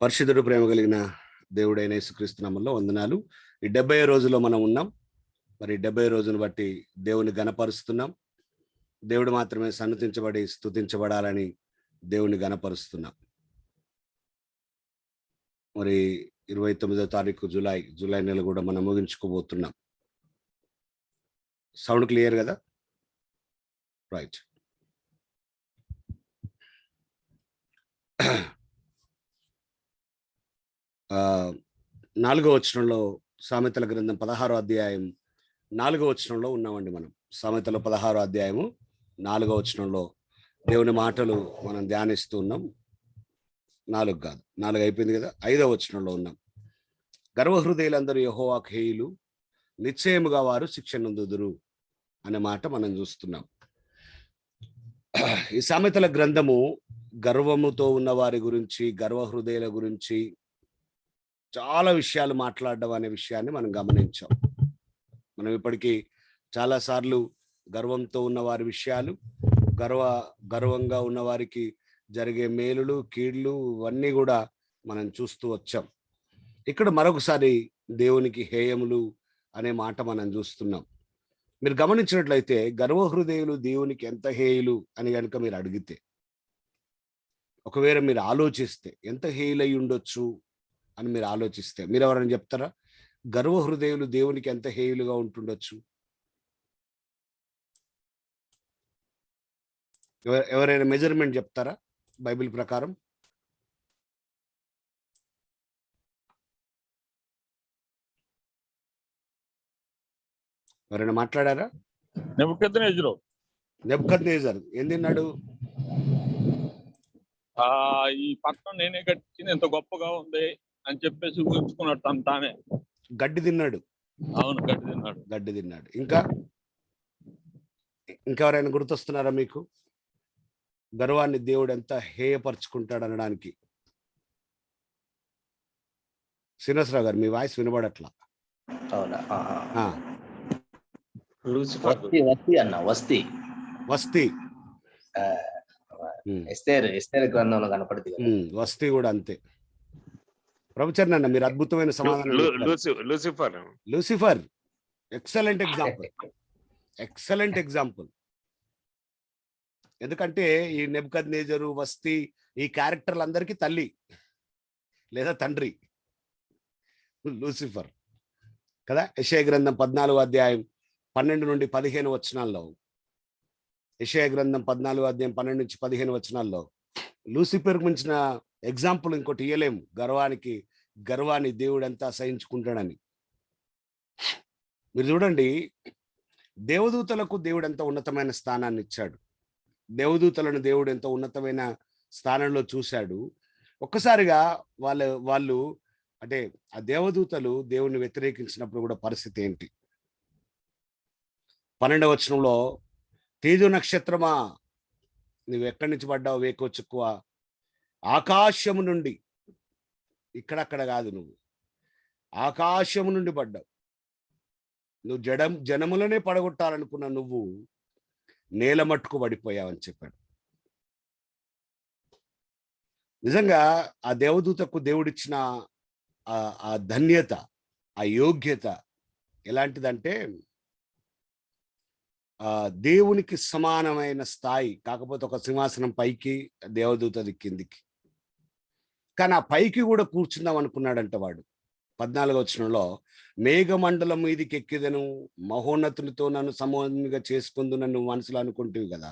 పరిశుద్ధుడు ప్రేమ కలిగిన దేవుడైన యేసుక్రీస్తు నామములో వందనాలు. ఈ 70 రోజులో మనం ఉన్నాం. మరి 70 రోజును బట్టి దేవుని గణపరుస్తున్నాం. దేవుడు మాత్రమే సన్నుతించబడి స్తుతించబడాలని దేవుని గణపరుస్తున్నాం. మరి 29వ తారీఖు జూలై నెల కూడా మనం ముగించుకోబోతున్నాం. సౌండ్ క్లియర్ కదా? రైట్. నాలుగో వచనంలో సామెతల గ్రంథం 16వ అధ్యాయం 4వ వచనంలో ఉన్నామండి. మనం సామెతల 16వ అధ్యాయము 4వ వచనంలో దేవుని మాటలు మనం ధ్యానిస్తూ ఉన్నాం. 4 కాదు, 4 అయిపోయింది కదా, 5వ వచనంలో ఉన్నాం. గర్వహృదయులందరూ యెహోవాకు హేయులు, నిశ్చయముగా వారు శిక్ష నొందుదురు అనే మాట మనం చూస్తున్నాం. ఈ సామెతల గ్రంథము గర్వముతో ఉన్న వారి గురించి, గర్వహృదయుల గురించి చాలా విషయాలు మాట్లాడడం అనే విషయాన్ని మనం గమనించాం. మనం ఇప్పటికీ చాలాసార్లు గర్వంతో ఉన్న వారి విషయాలు, గర్వంగా ఉన్న వారికి జరిగే మేలులు, కీళ్లు ఇవన్నీ కూడా మనం చూస్తూ వచ్చాం. ఇక్కడ మరొకసారి దేవునికి హేయములు అనే మాట మనం చూస్తున్నాం. మీరు గమనించినట్లయితే గర్వహృదయులు దేవునికి ఎంత హేయులు అని కనుక మీరు అడిగితే, ఒకవేళ మీరు ఆలోచిస్తే ఎంత హేయులై ఉండొచ్చు అని మీరు ఆలోచిస్తే, మీరు ఎవరైనా చెప్తారా గర్వహృదయులు దేవునికి ఎంత హేయులుగా ఉంటుండొచ్చు? ఎవరైనా మెజర్మెంట్ చెప్తారా బైబిల్ ప్రకారం? ఎవరైనా మాట్లాడారా? నెబుకద్నెజరు ఏం తిన్నాడు? ఈ పట్టణం నేనే కట్టించింది, ఎంత గొప్పగా ఉంది అని చెప్పేసి ఊహించుకున్నాడు తను తానే. గడ్డి తిన్నాడు. అవును, గడ్డి తిన్నాడు. ఇంకెవరైనా గుర్తొస్తున్నారా మీకు? గర్వాన్ని దేవుడు ఎంత హేయపరుచుకుంటాడు అనడానికి. శ్రీనివాసరావు గారు, మీ వాయిస్ వినబడట్లా. వస్తీ గ్రంథంలో కనపడుతుంది. వస్తీ కూడా అంతే. ప్రభుచరణ అన్న, మీరు అద్భుతమైన సమాధానం. Lucifer excellent example. ఎందుకంటే ఈ నెబుకద్నెజరు, వస్తీ, ఈ క్యారెక్టర్లు అందరికీ తల్లి లేదా తండ్రి లూసిఫర్ కదా. యెషయా గ్రంథం 14వ అధ్యాయం 12 నుండి 15 వచనాల్లో, యెషయా గ్రంథం 14వ అధ్యాయం 12 నుంచి 15 వచనాల్లో లూసిఫర్ మించిన ఎగ్జాంపుల్ ఇంకోటి ఇయ్యలేము. గర్వాన్ని దేవుడు ఎంత అసహించుకుంటాడని. మీరు చూడండి, దేవదూతలకు దేవుడు ఎంత ఉన్నతమైన స్థానాన్ని ఇచ్చాడు. దేవదూతలను దేవుడు ఎంత ఉన్నతమైన స్థానంలో చూశాడు. ఒక్కసారిగా వాళ్ళు అంటే ఆ దేవదూతలు దేవుణ్ణి వ్యతిరేకించినప్పుడు కూడా పరిస్థితి ఏంటి? 12వ వచనంలో, తేజు నక్షత్రమా నువ్వు ఎక్కడి నుంచి పడ్డావు వేకువ చుక్కువ? ఆకాశము నుండి, ఇక్కడక్కడ కాదు, నువ్వు ఆకాశము నుండి పడ్డావు. నువ్వు జనములనే పడగొట్టాలనుకున్న నువ్వు నేల మట్టుకు పడిపోయావని చెప్పాడు. నిజంగా ఆ దేవదూతకు దేవుడిచ్చిన ఆ ధన్యత, ఆ యోగ్యత ఎలాంటిదంటే, దేవునికి సమానమైన స్థాయి. కాకపోతే ఒక సింహాసనం పైకి, దేవదూతది కిందికి. కానీ ఆ పైకి కూడా కూర్చుందాం అనుకున్నాడంట వాడు. 14వ వచనంలో, మేఘమండలం మీదికి ఎక్కిదను, మహోన్నతునితో నన్ను సమూహంగా చేసుకుందు నన్ను మనసులో అనుకుంటువి కదా.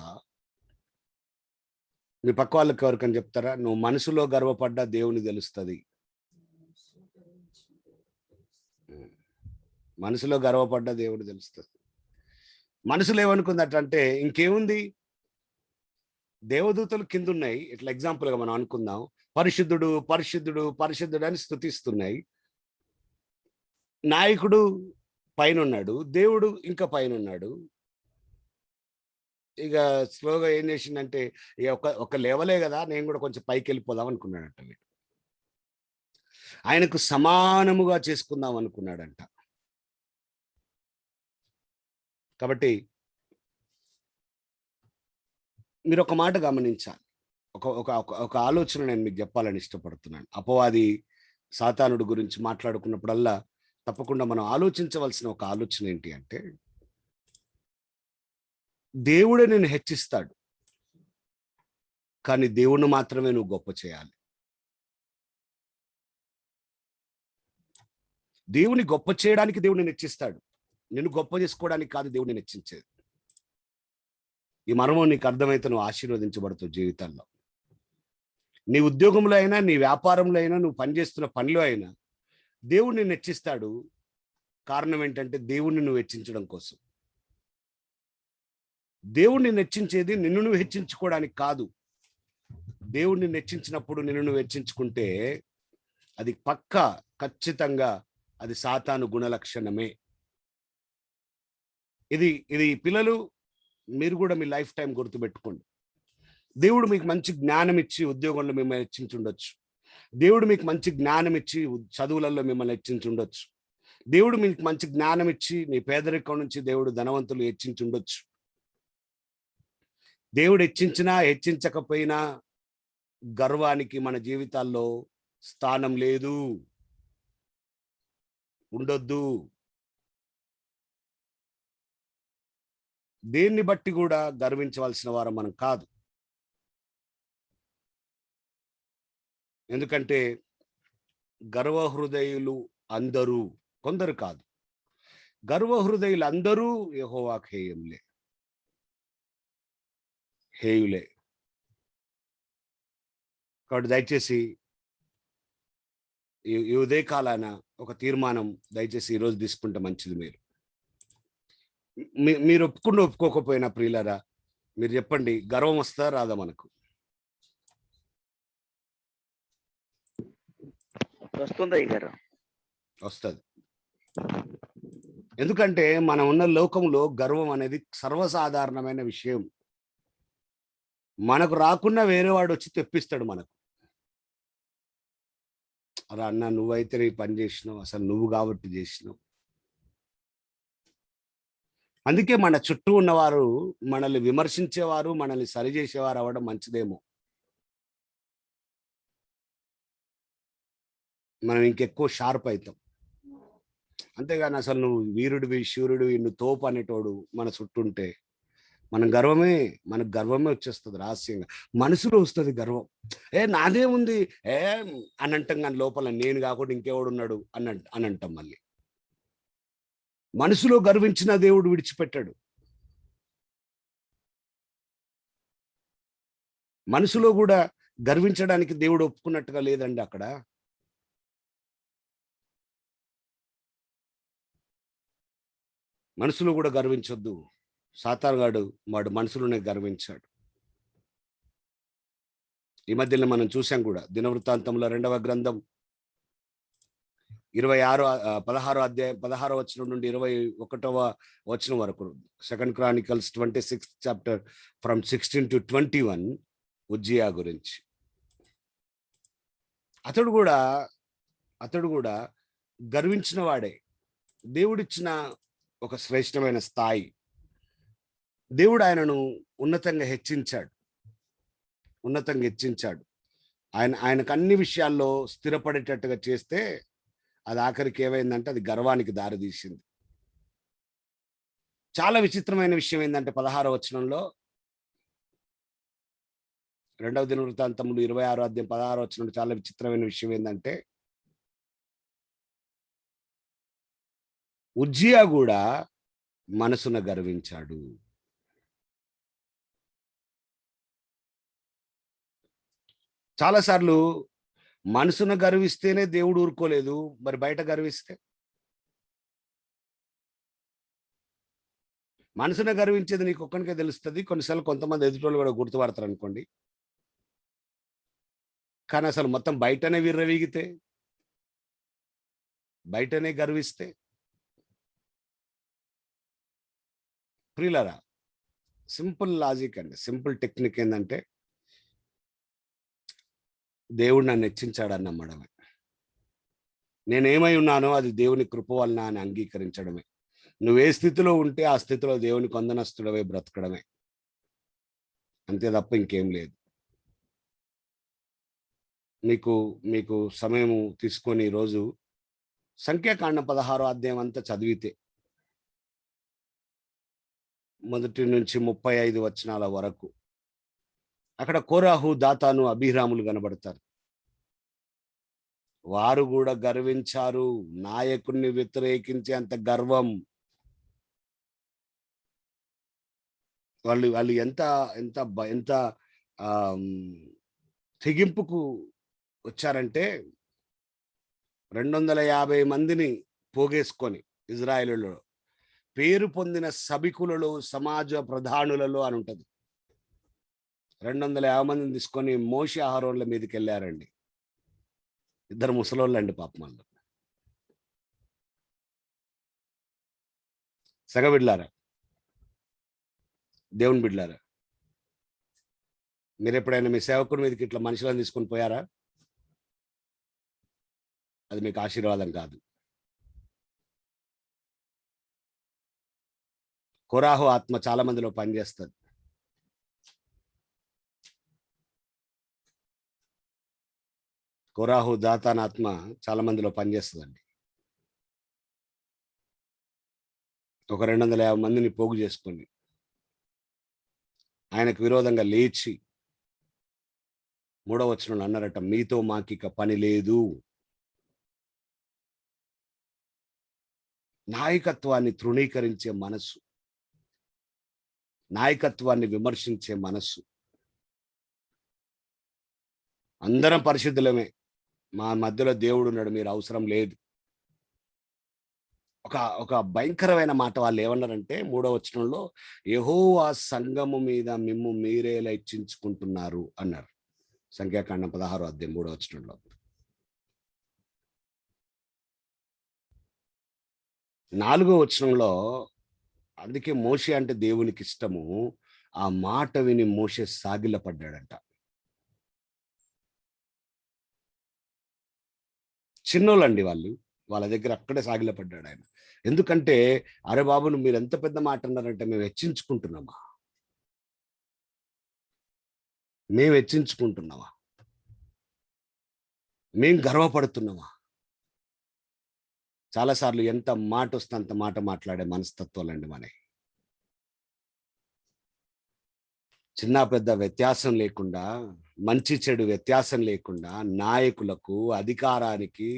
మీ పక్క వాళ్ళకి ఎవరికని చెప్తారా, నువ్వు మనసులో గర్వపడ్డా దేవుని తెలుస్తుంది. మనసులో గర్వపడ్డా దేవుడు తెలుస్తుంది. మనసులో ఏమనుకుందటంటే, ఇంకేముంది, దేవదూతలు కింద ఉన్నాయి, ఇట్లా ఎగ్జాంపుల్గా మనం అనుకుందాం, పరిశుద్ధుడు పరిశుద్ధుడు పరిశుద్ధుడు అని స్తుతిస్తున్నాయి. నాయకుడు పైన ఉన్నాడు, దేవుడు ఇంకా పైన ఉన్నాడు. ఇక స్లోగా ఏం చేసిందంటే, ఒక లెవలే కదా, నేను కూడా కొంచెం పైకి వెళ్ళిపోదాం అనుకున్నాడంట. వీడు ఆయనకు సమానముగా చేసుకుందాం అనుకున్నాడంట. కాబట్టి మీరు ఒక మాట గమనించాలి, ఒక ఒక ఒక ఒక ఆలోచన నేను మీకు చెప్పాలని ఇష్టపడుతున్నాను. అపవాది సాతానుడు గురించి మాట్లాడుకున్నప్పుడల్లా తప్పకుండా మనం ఆలోచించవలసిన ఒక ఆలోచన ఏంటి అంటే, దేవుడే నిన్ను హెచ్చిస్తాడు. కానీ దేవుణ్ణి మాత్రమే నువ్వు గొప్ప చేయాలి. దేవుని గొప్ప చేయడానికి దేవుడు నిన్ను హెచ్చిస్తాడు. నిన్ను గొప్ప చేసుకోవడానికి కాదు దేవుడు నిన్ను హెచ్చించేది. ఈ మర్మం నీకు అర్థమైతే నువ్వు ఆశీర్వదించబడుతావు జీవితాల్లో. నీ ఉద్యోగంలో అయినా, నీ వ్యాపారంలో అయినా, నువ్వు పనిచేస్తున్న పనిలో అయినా దేవుడు నిన్ను హెచ్చిస్తాడు. కారణం ఏంటంటే దేవుణ్ణి నువ్వు హెచ్చించడం కోసం. దేవుడు నిన్ను హెచ్చించేది నిన్ను నువ్వు హెచ్చించుకోవడానికి కాదు. దేవుడు నిన్ను హెచ్చించినప్పుడు నిన్ను నువ్వు హెచ్చించుకుంటే అది పక్కా ఖచ్చితంగా అది సాతాను గుణలక్షణమే. ఇది పిల్లలు మీరు కూడా మీ లైఫ్ టైం గుర్తుపెట్టుకోండి. దేవుడు మీకు మంచి జ్ఞానం ఇచ్చి ఉద్యోగంలో మిమ్మల్ని హెచ్చించుండొచ్చు. దేవుడు మీకు మంచి జ్ఞానం ఇచ్చి చదువులలో మిమ్మల్ని హెచ్చించుండొచ్చు. దేవుడు మీకు మంచి జ్ఞానం ఇచ్చి మీ పేదరికం నుంచి దేవుడు ధనవంతులు హెచ్చించుండొచ్చు. దేవుడు హెచ్చించినా హెచ్చించకపోయినా గర్వానికి మన జీవితాల్లో స్థానం లేదు, ఉండొద్దు. దేన్ని బట్టి కూడా గర్వించవలసిన వారం మనం కాదు. ఎందుకంటే గర్వహృదయులు అందరూ, కొందరు కాదు, గర్వహృదయులు అందరూ యెహోవాకు హేయులే. కాబట్టి దయచేసి ఈ ఉదయ కాలాన ఒక తీర్మానం దయచేసి ఈరోజు తీసుకుంటే మంచిది. మీరు ఒప్పుకోకపోయినా ప్రియులారా, మీరు చెప్పండి, గర్వం వస్తుందా రాదా? మనకు వస్తుంది. ఎందుకంటే మనం ఉన్న లోకంలో గర్వం అనేది సర్వసాధారణమైన విషయం. మనకు రాకున్నా వేరే వాడు వచ్చి తెప్పిస్తాడు మనకు. అలా అన్న, నువ్వైతే నీ పని చేసినావు, అసలు నువ్వు కాబట్టి చేసినావు. అందుకే మన చుట్టూ ఉన్నవారు మనల్ని విమర్శించేవారు, మనల్ని సరిచేసేవారు అవ్వడం మంచిదేమో. మనం ఇంకెక్కువ షార్ప్ అవుతాం. అంతేగాని అసలు నువ్వు వీరుడివి, శూరుడివి, నువ్వు తోపు అనేటోడు మన చుట్టూ ఉంటే మనకు గర్వమే వచ్చేస్తుంది. రహస్యంగా మనసులో వస్తుంది గర్వం. నాదే ఉంది అని అంటాం, కానీ లోపల నేను కాకుండా ఇంకెవడు ఉన్నాడు అని అంటాం. మళ్ళీ మనసులో గర్వించిన దేవుడు విడిచిపెట్టాడు. మనసులో కూడా గర్వించడానికి దేవుడు ఒప్పుకున్నట్టుగా లేదండి. అక్కడ మనసులో కూడా గర్వించొద్దు. సాతానుగాడు వాడు మనసులోనే గర్వించాడు. ఈ మధ్యలో మనం చూసాం కూడా, దినవృత్తాంతంలో 2వ గ్రంథం 16వ అధ్యాయం 16వ వచనం నుండి 21వ వచనం వరకు, 2 Chronicles 26th chapter from 16 to 21, Uzziah గురించి. అతడు కూడా గర్వించిన వాడే. దేవుడిచ్చిన ఒక శ్రేష్టమైన స్థాయి, దేవుడు ఆయనను ఉన్నతంగా హెచ్చించాడు. ఆయనకు అన్ని విషయాల్లో స్థిరపడేటట్టుగా చేస్తే అది ఆఖరికి ఏమైందంటే అది గర్వానికి దారితీసింది. చాలా విచిత్రమైన విషయం ఏంటంటే 16వ వచనంలో, 2వ దినవృత్తాంతములు 26వ అధ్యాయం 16వ వచనంలో చాలా విచిత్రమైన విషయం ఏంటంటే, ఉజ్జియా కూడా మనసున గర్వించాడు. చాలాసార్లు మనసున గర్విస్తేనే దేవుడు ఊరుకోలేదు, మరి బయట గర్విస్తే? మనసున గర్వించేది నీకు ఒక్కనికే తెలుస్తుంది. కొన్నిసార్లు కొంతమంది ఎదుటోళ్ళు కూడా గుర్తుపడతారు అనుకోండి. కానీ అసలు మొత్తం బయటనే విర్రవీగితే, బయటనే గర్విస్తే, ప్రియులారా, సింపుల్ లాజిక్ అండి, సింపుల్ టెక్నిక్ ఏంటంటే దేవుడు నన్ను హెచ్చించాడని నమ్మడమే. నేనేమై ఉన్నానో అది దేవుని కృప వలన అని అంగీకరించడమే. నువ్వే స్థితిలో ఉంటే ఆ స్థితిలో దేవుని కొందనస్తుడవే బ్రతకడమే, అంతే తప్ప ఇంకేం లేదు. మీకు మీకు సమయం తీసుకొని ఈరోజు సంఖ్యాకాండం 16 అధ్యాయం అంతా చదివితే మొదటి నుంచి 35 వచనాల వరకు అక్కడ కోరాహు, దాతాను, అబీరాములు కనబడతారు. వారు కూడా గర్వించారు. నాయకుడిని వ్యతిరేకించే అంత గర్వం. వాళ్ళు వాళ్ళు ఎంత ఎంత ఎంత తెగింపుకు వచ్చారంటే 250 మందిని పోగేసుకొని ఇజ్రాయేలులో పేరు పొందిన సభికులలో, సమాజ ప్రధానులలో అని ఉంటుంది. 250 మందిని తీసుకొని మోషే అహరోన్ల మీదకి వెళ్ళారండి. ఇద్దరు ముసలోళ్ళండి పాపం వాళ్ళు. సగబిడ్లారా, దేవుని బిడ్లారా, మీరు ఎప్పుడైనా మీ సేవకుడి మీదకి ఇట్లా మనుషులను తీసుకొని పోయారా? అది మీకు ఆశీర్వాదం కాదు. కోరాహు ఆత్మ చాలా మందిలో పనిచేస్తుంది. కోరాహు, దాతాన్ ఆత్మ చాలా మందిలో పనిచేస్తుందండి. ఒక 250 మందిని పోగు చేసుకొని ఆయనకు విరోధంగా లేచి 3వ వచనంలో అన్నారట, మీతో మాకిక పని లేదు. నాయకత్వాన్ని తృణీకరించే మనస్సు, నాయకత్వాన్ని విమర్శించే మనస్సు. అందరం పరిశుద్ధులమే, మా మధ్యలో దేవుడు ఉన్నాడు, మీరు అవసరం లేదు. ఒక భయంకరమైన మాట వాళ్ళు ఏమన్నారంటే 3వ వచనంలో, యెహోవా సంఘము మీద మిమ్ము మీరేలా ఇచ్చించుకుంటున్నారు అన్నారు. సంఖ్యాకాండం 16 అధ్యాయం 3వ వచనంలో. 4వ వచనంలో, అందుకే మోషే అంటే దేవునికి ఇష్టము. ఆ మాట విని మోషే సాగిలపడ్డాడంట. చిన్నోళ్ళండి వాళ్ళు, వాళ్ళ దగ్గర అక్కడే సాగిలపడ్డాడు ఆయన. ఎందుకంటే, అరే బాబు మీరు ఎంత పెద్ద మాట అన్నారంటే, మేము హెచ్చించుకుంటున్నామా? మేము హెచ్చించుకుంటున్నామా? మేము గర్వపడుతున్నామా? చాలాసార్లు ఎంత మాట వస్తే అంత మాట మాట్లాడే మనస్తత్వాలండి మనవి. చిన్న పెద్ద వ్యత్యాసం లేకుండా, మంచి చెడు వ్యత్యాసం లేకుండా నాయకులకు, అధికారానికి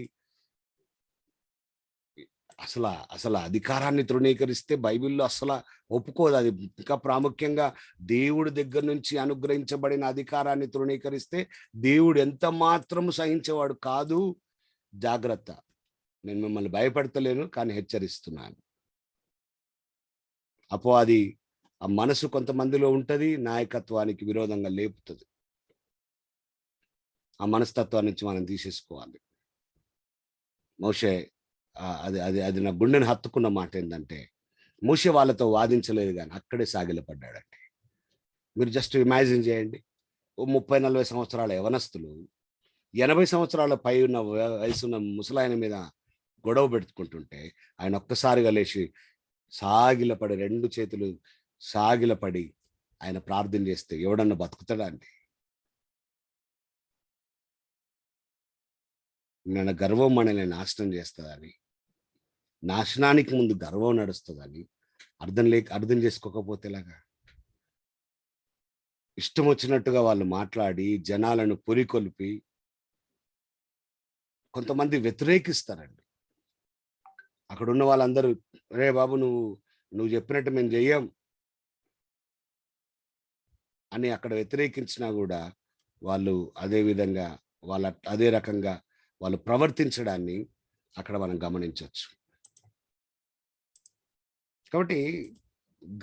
అసలు అధికారాన్ని తృణీకరిస్తే బైబిల్‌లో ఒప్పుకోదు అది. ఇంకా ప్రాముఖ్యంగా దేవుడి దగ్గర నుంచి అనుగ్రహించబడిన అధికారాన్ని తృణీకరిస్తే దేవుడు ఎంత మాత్రం సహించేవాడు కాదు. జాగ్రత్త. నేను మిమ్మల్ని భయపెడతలేను, కానీ హెచ్చరిస్తున్నాను. అపవాది ఆ మనసు కొంతమందిలో ఉంటది, నాయకత్వానికి విరోధంగా లేపుతుంది. ఆ మనస్తత్వాన్ని నుంచి మనం తీసేసుకోవాలి. మోషే అది అది అది నా గుండెని హత్తుకున్న మాట ఏంటంటే, మోషే వాళ్ళతో వాదించలేదు కానీ అక్కడే సాగిలపడ్డాడండి. మీరు జస్ట్ ఇమాజిన్ చేయండి. ఓ 30-40 సంవత్సరాల యవనస్తులు 80 సంవత్సరాల పై ఉన్న వయసున్న ముసలాయన మీద గొడవ పెట్టుకుంటుంటే ఆయన ఒక్కసారిగా లేచి సాగిలపడి 2 చేతులు సాగిలపడి ఆయన ప్రార్థన చేస్తే ఎవడన్నా బతుకుతాడా అండి? మన గర్వం మనల్ని నాశనం చేస్తుందని, నాశనానికి ముందు గర్వం నడుస్తుందని అర్థం చేసుకోకపోతే ఎలాగా? ఇష్టం వచ్చినట్టుగా వాళ్ళు మాట్లాడి జనాలను పురికొల్పి కొంతమంది వ్యతిరేకిస్తారండి. అక్కడ ఉన్న వాళ్ళందరూ, రే బాబు నువ్వు చెప్పినట్టు మేము చెయ్యం అని అక్కడ వ్యతిరేకించినా కూడా వాళ్ళు అదే విధంగా అదే రకంగా వాళ్ళు ప్రవర్తించడాన్ని అక్కడ మనం గమనించవచ్చు. కాబట్టి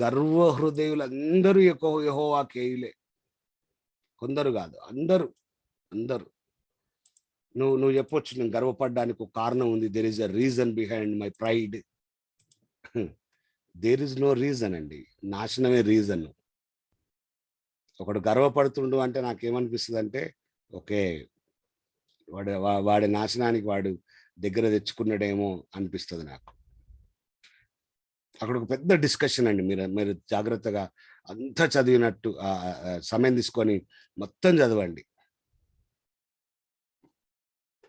గర్వ హృదయులందరూ యెహోవాకేయులే. కొందరు కాదు, అందరూ. నువ్వు చెప్పొచ్చు, నేను గర్వపడడానికి ఒక కారణం ఉంది. There is a reason behind my pride. There is no reason అండి. నాశనమే రీజన్. ఒకడు గర్వపడుతుండు అంటే నాకేమనిపిస్తుంది అంటే, ఓకే, వాడి నాశనానికి వాడు దగ్గర తెచ్చుకున్నాడేమో అనిపిస్తుంది నాకు. అక్కడ ఒక పెద్ద డిస్కషన్ అండి. మీరు జాగ్రత్తగా అంతా చదివినట్టు సమయం తీసుకొని మొత్తం చదవండి.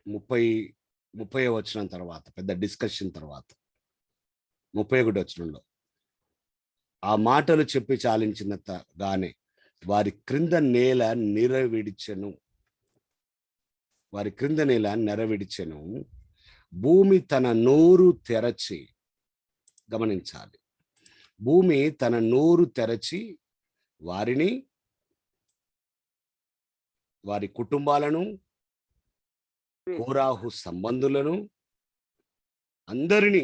30 వచనం తర్వాత పెద్ద డిస్కషన్ తర్వాత 31 వచనంలో ఆ మాటలు చెప్పి చాలించినగానే వారి క్రింద నేల నిరవిడిచెను. వారి క్రింద నేల నెరవిడిచెను. భూమి తన నోరు తెరచి, గమనించాలి, భూమి తన నోరు తెరచి వారిని, వారి కుటుంబాలను, కోరాహు సంబంధులను అందరినీ,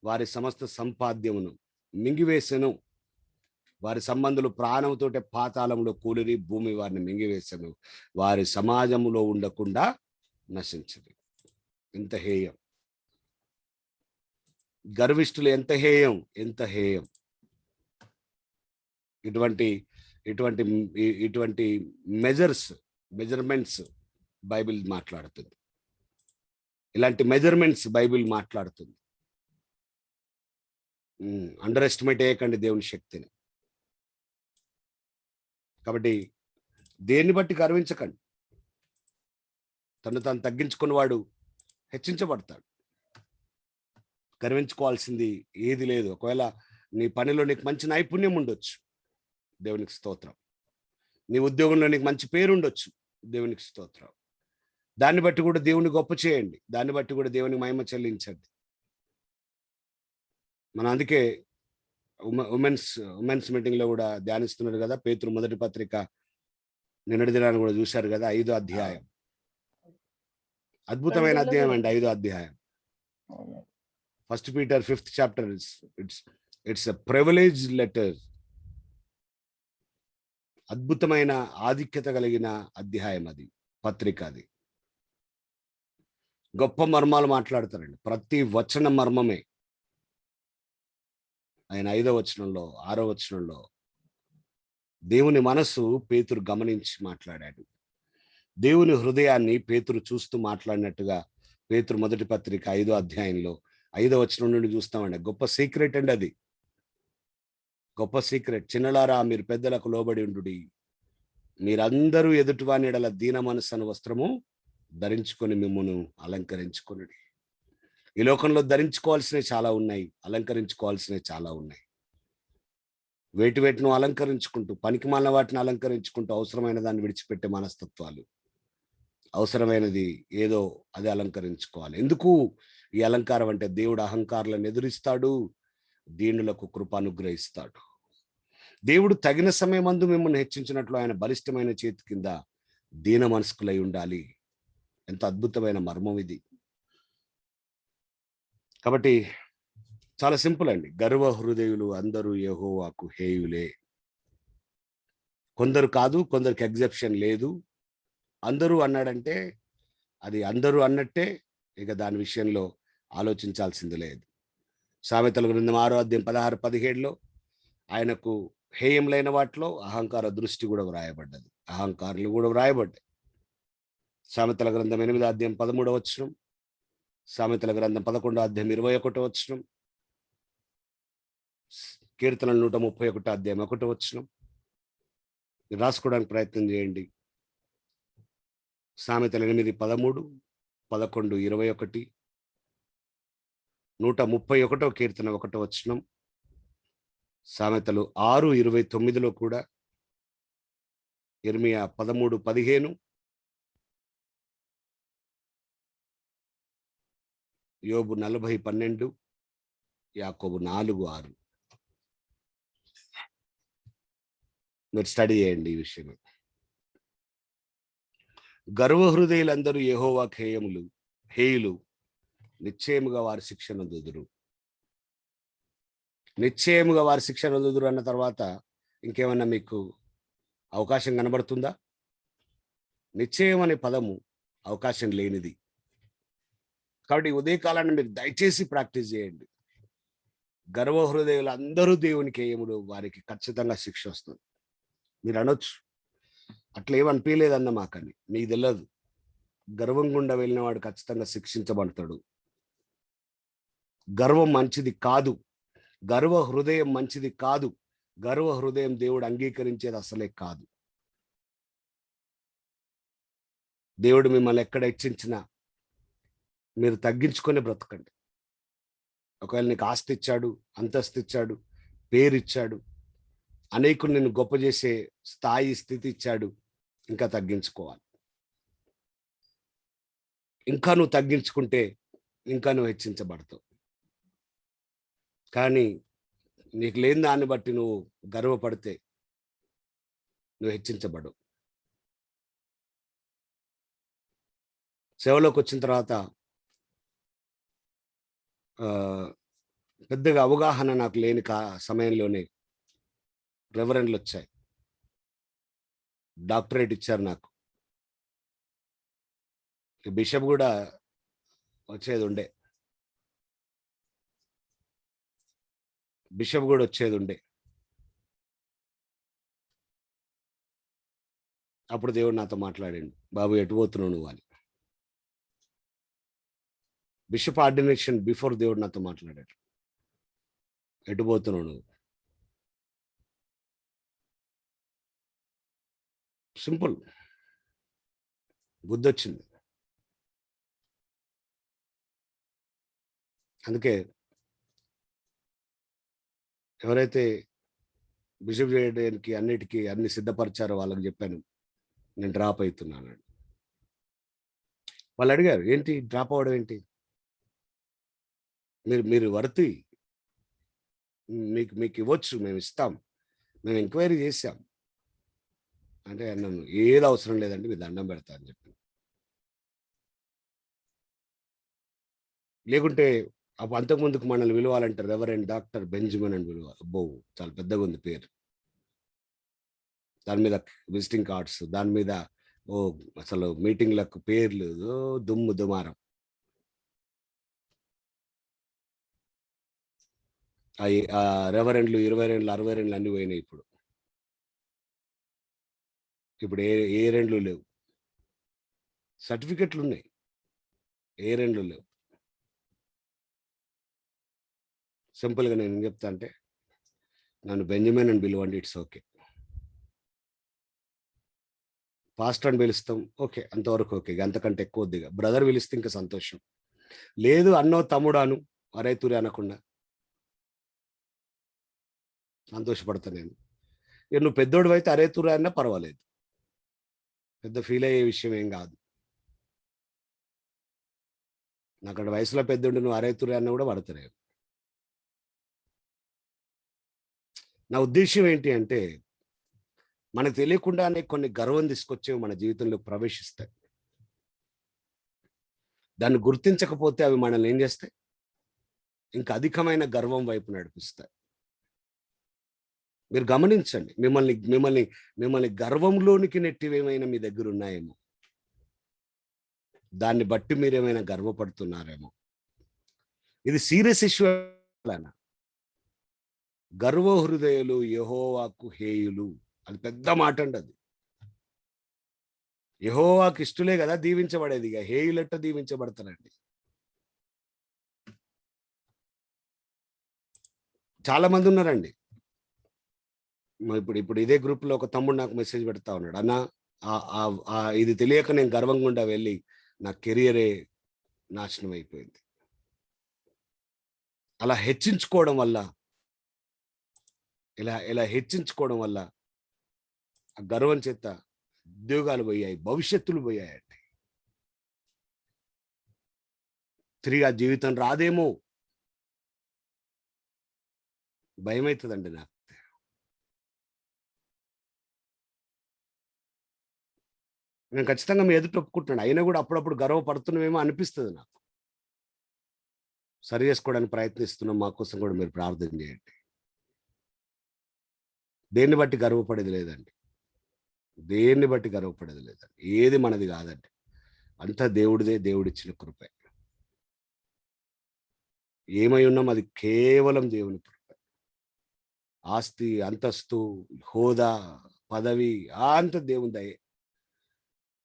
వారి సమస్త సంపాద్యమును మింగివేసెను. వారి సంబంధులు ప్రాణంతోటే పాతాళంలో కూలిరి, భూమి వారిని మింగివేసెను. వారి సమాజంలో ఉండకుండా నశించదు. ఎంత హేయం! గర్విష్ఠులు ఎంత హేయం, ఎంత హేయం! ఇటువంటి ఇటువంటి ఇటువంటి మెజర్మెంట్స్ బైబిల్ మాట్లాడుతుంది. ఇలాంటి మెజర్మెంట్స్ బైబిల్ మాట్లాడుతుంది. అండర్ ఎస్టిమేట్ చేయకండి దేవుని శక్తిని. కాబట్టి దేన్ని బట్టి గర్వించకండి. తను తాను తగ్గించుకున్నవాడు హెచ్చించబడతాడు. గర్వించుకోవాల్సింది ఏది లేదు. ఒకవేళ నీ పనిలో నీకు మంచి నైపుణ్యం ఉండొచ్చు, దేవునికి స్తోత్రం. నీ ఉద్యోగంలో నీకు మంచి పేరు ఉండొచ్చు, దేవునికి స్తోత్రం. దాన్ని బట్టి కూడా దేవుని గొప్ప చేయండి. దాన్ని బట్టి కూడా దేవుని మహిమ చెల్లించండి. మనం అందుకే ఉమెన్స్ మీటింగ్ లో కూడా ధ్యానిస్తున్నారు కదా. పేతురు మొదటి పత్రిక నిన్నటి దినాన్ని కూడా చూశారు కదా. 5వ అధ్యాయం అద్భుతమైన అధ్యాయం అండి. 5వ అధ్యాయం, 1 Peter 5th chapter. It's a privilege letter. అద్భుతమైన ఆధిక్యత కలిగిన అధ్యాయం అది, పత్రిక అది. గొప్ప మర్మాలు మాట్లాడతారండి. ప్రతి వచన మర్మమే. ఆయన 5వ వచనంలో, 6వ వచనంలో దేవుని మనసు పేతురు గమనించి మాట్లాడాడు. దేవుని హృదయాన్ని పేతురు చూస్తూ మాట్లాడినట్టుగా పేతురు మొదటి పత్రిక 5వ అధ్యాయంలో 5వ వచనం నుండి చూస్తామండి. గొప్ప సీక్రెట్ అండి అది, గొప్ప సీక్రెట్. చిన్నలారా, మీరు పెద్దలకు లోబడి ఉండుడి, మీరందరూ ఎదుటివాని ఎడల దీన మనస్సు వస్త్రము ధరించుకొని మిమ్మును అలంకరించుకొనుడి. ఈ లోకంలో ధరించుకోవాల్సినవి చాలా ఉన్నాయి, అలంకరించుకోవాల్సినవి చాలా ఉన్నాయి. వేటిను అలంకరించుకుంటూ, పనికి మాలిన వాటిని అలంకరించుకుంటూ అవసరమైన దాన్ని విడిచిపెట్టే మనస్తత్వాలు. అవసరమైనది ఏదో అది అలంకరించుకోవాలి. ఎందుకు ఈ అలంకారం అంటే, దేవుడు అహంకారులను ఎదురిస్తాడు, దీనులకు కృప అనుగ్రహిస్తాడు. దేవుడు తగిన సమయమందు మిమ్మల్ని హెచ్చించినట్లు ఆయన బలిష్టమైన చేతి కింద దీన మనస్కులై ఉండాలి. ఎంత అద్భుతమైన మర్మం ఇది. కాబట్టి చాలా సింపుల్ అండి. గర్వ హృదయులు అందరూ యెహోవాకు హేయులే. కొందరు కాదు, కొందరికి ఎగ్జెప్షన్ లేదు. అందరూ అన్నాడంటే అది అందరూ అన్నట్టే. ఇక దాని విషయంలో ఆలోచించాల్సింది లేదు. సామెతల గ్రంథం 6వ అధ్యాయం 16-17లో ఆయనకు హేయంలైన వాటిలో అహంకార దృష్టి కూడా వ్రాయబడ్డది, అహంకారులు కూడా వ్రాయబడ్డాయి. సామెతల గ్రంథం 8వ అధ్యాయం 13వ వచనం, సామెతల గ్రంథం 11వ అధ్యాయం 21వ వచనం, కీర్తనలు 131వ అధ్యాయం 1వ వచనం. రాసుకోవడానికి ప్రయత్నం చేయండి. సామెతలు 8:13, 11:21, 131వ కీర్తన 1వ వచనం, సామెతలు 6:29లో కూడా, యిర్మీయా 13:15, యోబు 40:12, యాకోబు 4:6. మీరు స్టడీ చేయండి ఈ విషయం. గర్వహృదయులందరూ యెహోవాకు హేయులు, నిశ్చయముగా వారి శిక్షను దుదురు. నిశ్చయముగా వారి శిక్షను దుదురు అన్న తర్వాత ఇంకేమన్నా మీకు అవకాశం కనబడుతుందా? నిశ్చయం అనే పదము అవకాశం లేనిది. కాబట్టి ఉదయకాలాన్ని మీరు దయచేసి ప్రాక్టీస్ చేయండి. గర్వహృదయులు అందరూ దేవునికి హేయములు, వారికి ఖచ్చితంగా శిక్ష వస్తుంది. మీరు అనొచ్చు, అట్లా ఏమనిపించలేదన్న మాకని. మీకు తెలియదు, గర్వం గుండా వెళ్ళిన వాడు ఖచ్చితంగా శిక్షించబడతాడు. గర్వం మంచిది కాదు, గర్వ హృదయం మంచిది కాదు. గర్వ హృదయం దేవుడు అంగీకరించేది అసలే కాదు. దేవుడు మిమ్మల్ని ఎక్కడ హెచ్చించినా, మీరు తగ్గించుకొని బ్రతకండి. ఒకవేళ నీకు ఆస్తి ఇచ్చాడు, అంతస్తు ఇచ్చాడు, పేరు ఇచ్చాడు, అనేకులు నిన్ను గొప్ప చేసే స్థాయి, స్థితి ఇచ్చాడు, ఇంకా తగ్గించుకోవాలి. ఇంకా నువ్వు తగ్గించుకుంటే ఇంకా నువ్వు హెచ్చించబడతావు. కానీ నీకు లేని దాన్ని బట్టి నువ్వు గర్వపడితే నువ్వు హెచ్చించబడవు. సేవలోకి వచ్చిన తర్వాత పెద్దగా అవగాహన నాకు లేని సమయంలోనే రెవరెండ్లు వచ్చాయి, డాక్టరేట్ ఇచ్చారు నాకు. బిషప్ కూడా వచ్చేది ఉండే, అప్పుడు దేవుడు నాతో మాట్లాడాడు, బాబు ఎటు పోతున్నావు నువ్వు అని. బిషప్ ఆర్డినేషన్ బిఫోర్ దేవుడు నాతో మాట్లాడాడు, ఎటు పోతున్నావు నువ్వు. సింపుల్, బుద్ధి వచ్చింది. అందుకే ఎవరైతే బిషప్ చేయడానికి అన్నిటికీ అన్ని సిద్ధపరిచారో వాళ్ళకి చెప్పాను, నేను డ్రాప్ అవుతున్నాను. వాళ్ళు అడిగారు, ఏంటి డ్రాప్ అవ్వడం ఏంటి, మీరు వర్తి, మీకు ఇవ్వచ్చు, మేము ఇస్తాం, మేము ఎంక్వైరీ చేసాం అంటే నన్ను ఏది అవసరం లేదండి, మీరు దండం పెడతా అని చెప్పి. లేకుంటే అంతకుముందుకు మనల్ని విలువాలంటే రెవరెండ్ డాక్టర్ బెంజమిన్ అని విలువ. అబ్బో చాలా పెద్దగా ఉంది పేరు. దాని మీద విజిటింగ్ కార్డ్స్, దాని మీద అసలు మీటింగ్లకు పేర్లు, దుమ్ము దుమారం. ఆ రెవరెండ్లు 20 రెండ్లు 60 రెండ్లు అన్ని పోయినాయి. ఇప్పుడు ఏ రెండ్లు లేవు. సర్టిఫికెట్లు ఉన్నాయి, ఏ రెండ్లు లేవు. సింపుల్గా నేను ఏం చెప్తా అంటే, నన్ను బెంజమిన్ అని పిలువండి, ఇట్స్ ఓకే. పాస్టర్ అని పిలుస్తాం, ఓకే, అంతవరకు ఓకే. అంతకంటే ఎక్కువ వద్దిగా. బ్రదర్ పిలిస్తే ఇంకా సంతోషం. లేదు అన్నో తమ్ముడు అను, అరైతురి అనకుండా సంతోషపడతా నేను. నువ్వు పెద్దోడు అయితే అరైతురి అన్నా పర్వాలేదు, పెద్ద ఫీల్ అయ్యే విషయం ఏం కాదు. నాకు వయసులో పెద్దోడు నువ్వు అరైతురి అన్న కూడా పడతలేదు. నా ఉద్దేశం ఏంటి అంటే, మనకు తెలియకుండానే కొన్ని గర్వం తీసుకొచ్చేవి మన జీవితంలో ప్రవేశిస్తాయి. దాన్ని గుర్తించకపోతే అవి మనల్ని ఏం చేస్తాయి, ఇంకా అధికమైన గర్వం వైపు నడిపిస్తాయి. మీరు గమనించండి, మిమ్మల్ని గర్వంలోనికి నెట్టివేమైనా మీ దగ్గర ఉన్నాయేమో, దాన్ని బట్టి మీరేమైనా గర్వపడుతున్నారేమో. ఇది సీరియస్ ఇష్యూ. గర్వ హృదయులు యెహోవాకు హేయులు, అది పెద్ద మాట అండి. అది యెహోవాకు ఇష్టలే కదా దీవించబడేది, ఇక హేయులెట్ట దీవించబడతారండి. చాలా మంది ఉన్నారండి. ఇప్పుడు ఇదే గ్రూప్ లో ఒక తమ్ముడు నాకు మెసేజ్ పెడతా ఉన్నాడు, అన్న ఇది తెలియక నేను గర్వంగా ఉండా వెళ్ళి నా కెరియరే నాశనం అయిపోయింది. అలా హెచ్చించుకోవడం వల్ల, ఇలా హెచ్చించుకోవడం వల్ల ఆ గర్వం చేత ఉద్యోగాలు పోయాయి, భవిష్యత్తులు పోయాయండి. తిరిగి ఆ జీవితం రాదేమో భయం అవుతుందండి నాకు. నేను ఖచ్చితంగా మీ ఎదుట ఒప్పుకుంటున్నాను, అయినా కూడా అప్పుడప్పుడు గర్వపడుతున్నామేమో అనిపిస్తుంది నాకు. సరి చేసుకోవడానికి ప్రయత్నిస్తున్నాం, మా కోసం కూడా మీరు ప్రార్థన చేయండి. దేన్ని బట్టి గర్వపడేది లేదండి, దేన్ని బట్టి గర్వపడేది లేదండి. ఏది మనది కాదండి, అంతా దేవుడిదే, దేవుడిచ్చిన కృపే. ఏమై ఉన్నాం అది కేవలం దేవుని కృప. ఆస్తి, అంతస్తు, హోదా, పదవి అంత దేవుని దయే.